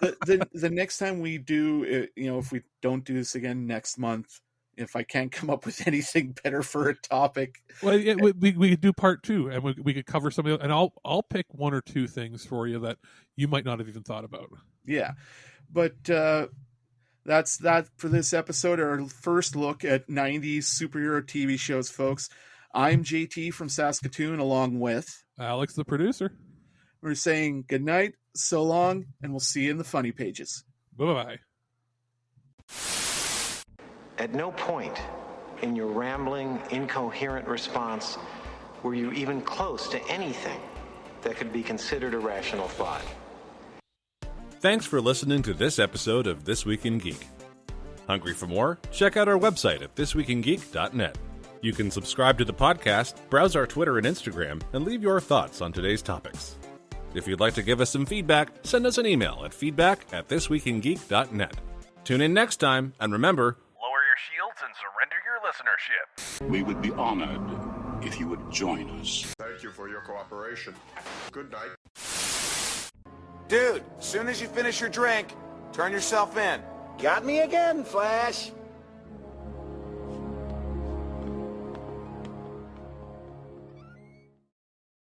the next time we do, if we don't do this again next month, if I can't come up with anything better for a topic, well, we could do part 2, and we could cover some of it, and I'll pick 1 or 2 things for you that you might not have even thought about. Yeah, but that's that for this episode. Our first look at 90s superhero TV shows, folks. I'm JT from Saskatoon, along with Alex, the producer. We're saying good night, so long, and we'll see you in the funny pages. Bye-bye. At no point in your rambling, incoherent response were you even close to anything that could be considered a rational thought. Thanks for listening to this episode of This Week in Geek. Hungry for more? Check out our website at thisweekingeek.net. You can subscribe to the podcast, browse our Twitter and Instagram, and leave your thoughts on today's topics. If you'd like to give us some feedback, send us an email at feedback@thisweekingeek.net. Tune in next time, and remember, lower your shields and surrender your listenership. We would be honored if you would join us. Thank you for your cooperation. Good night. Dude, as soon as you finish your drink, turn yourself in. Got me again, Flash.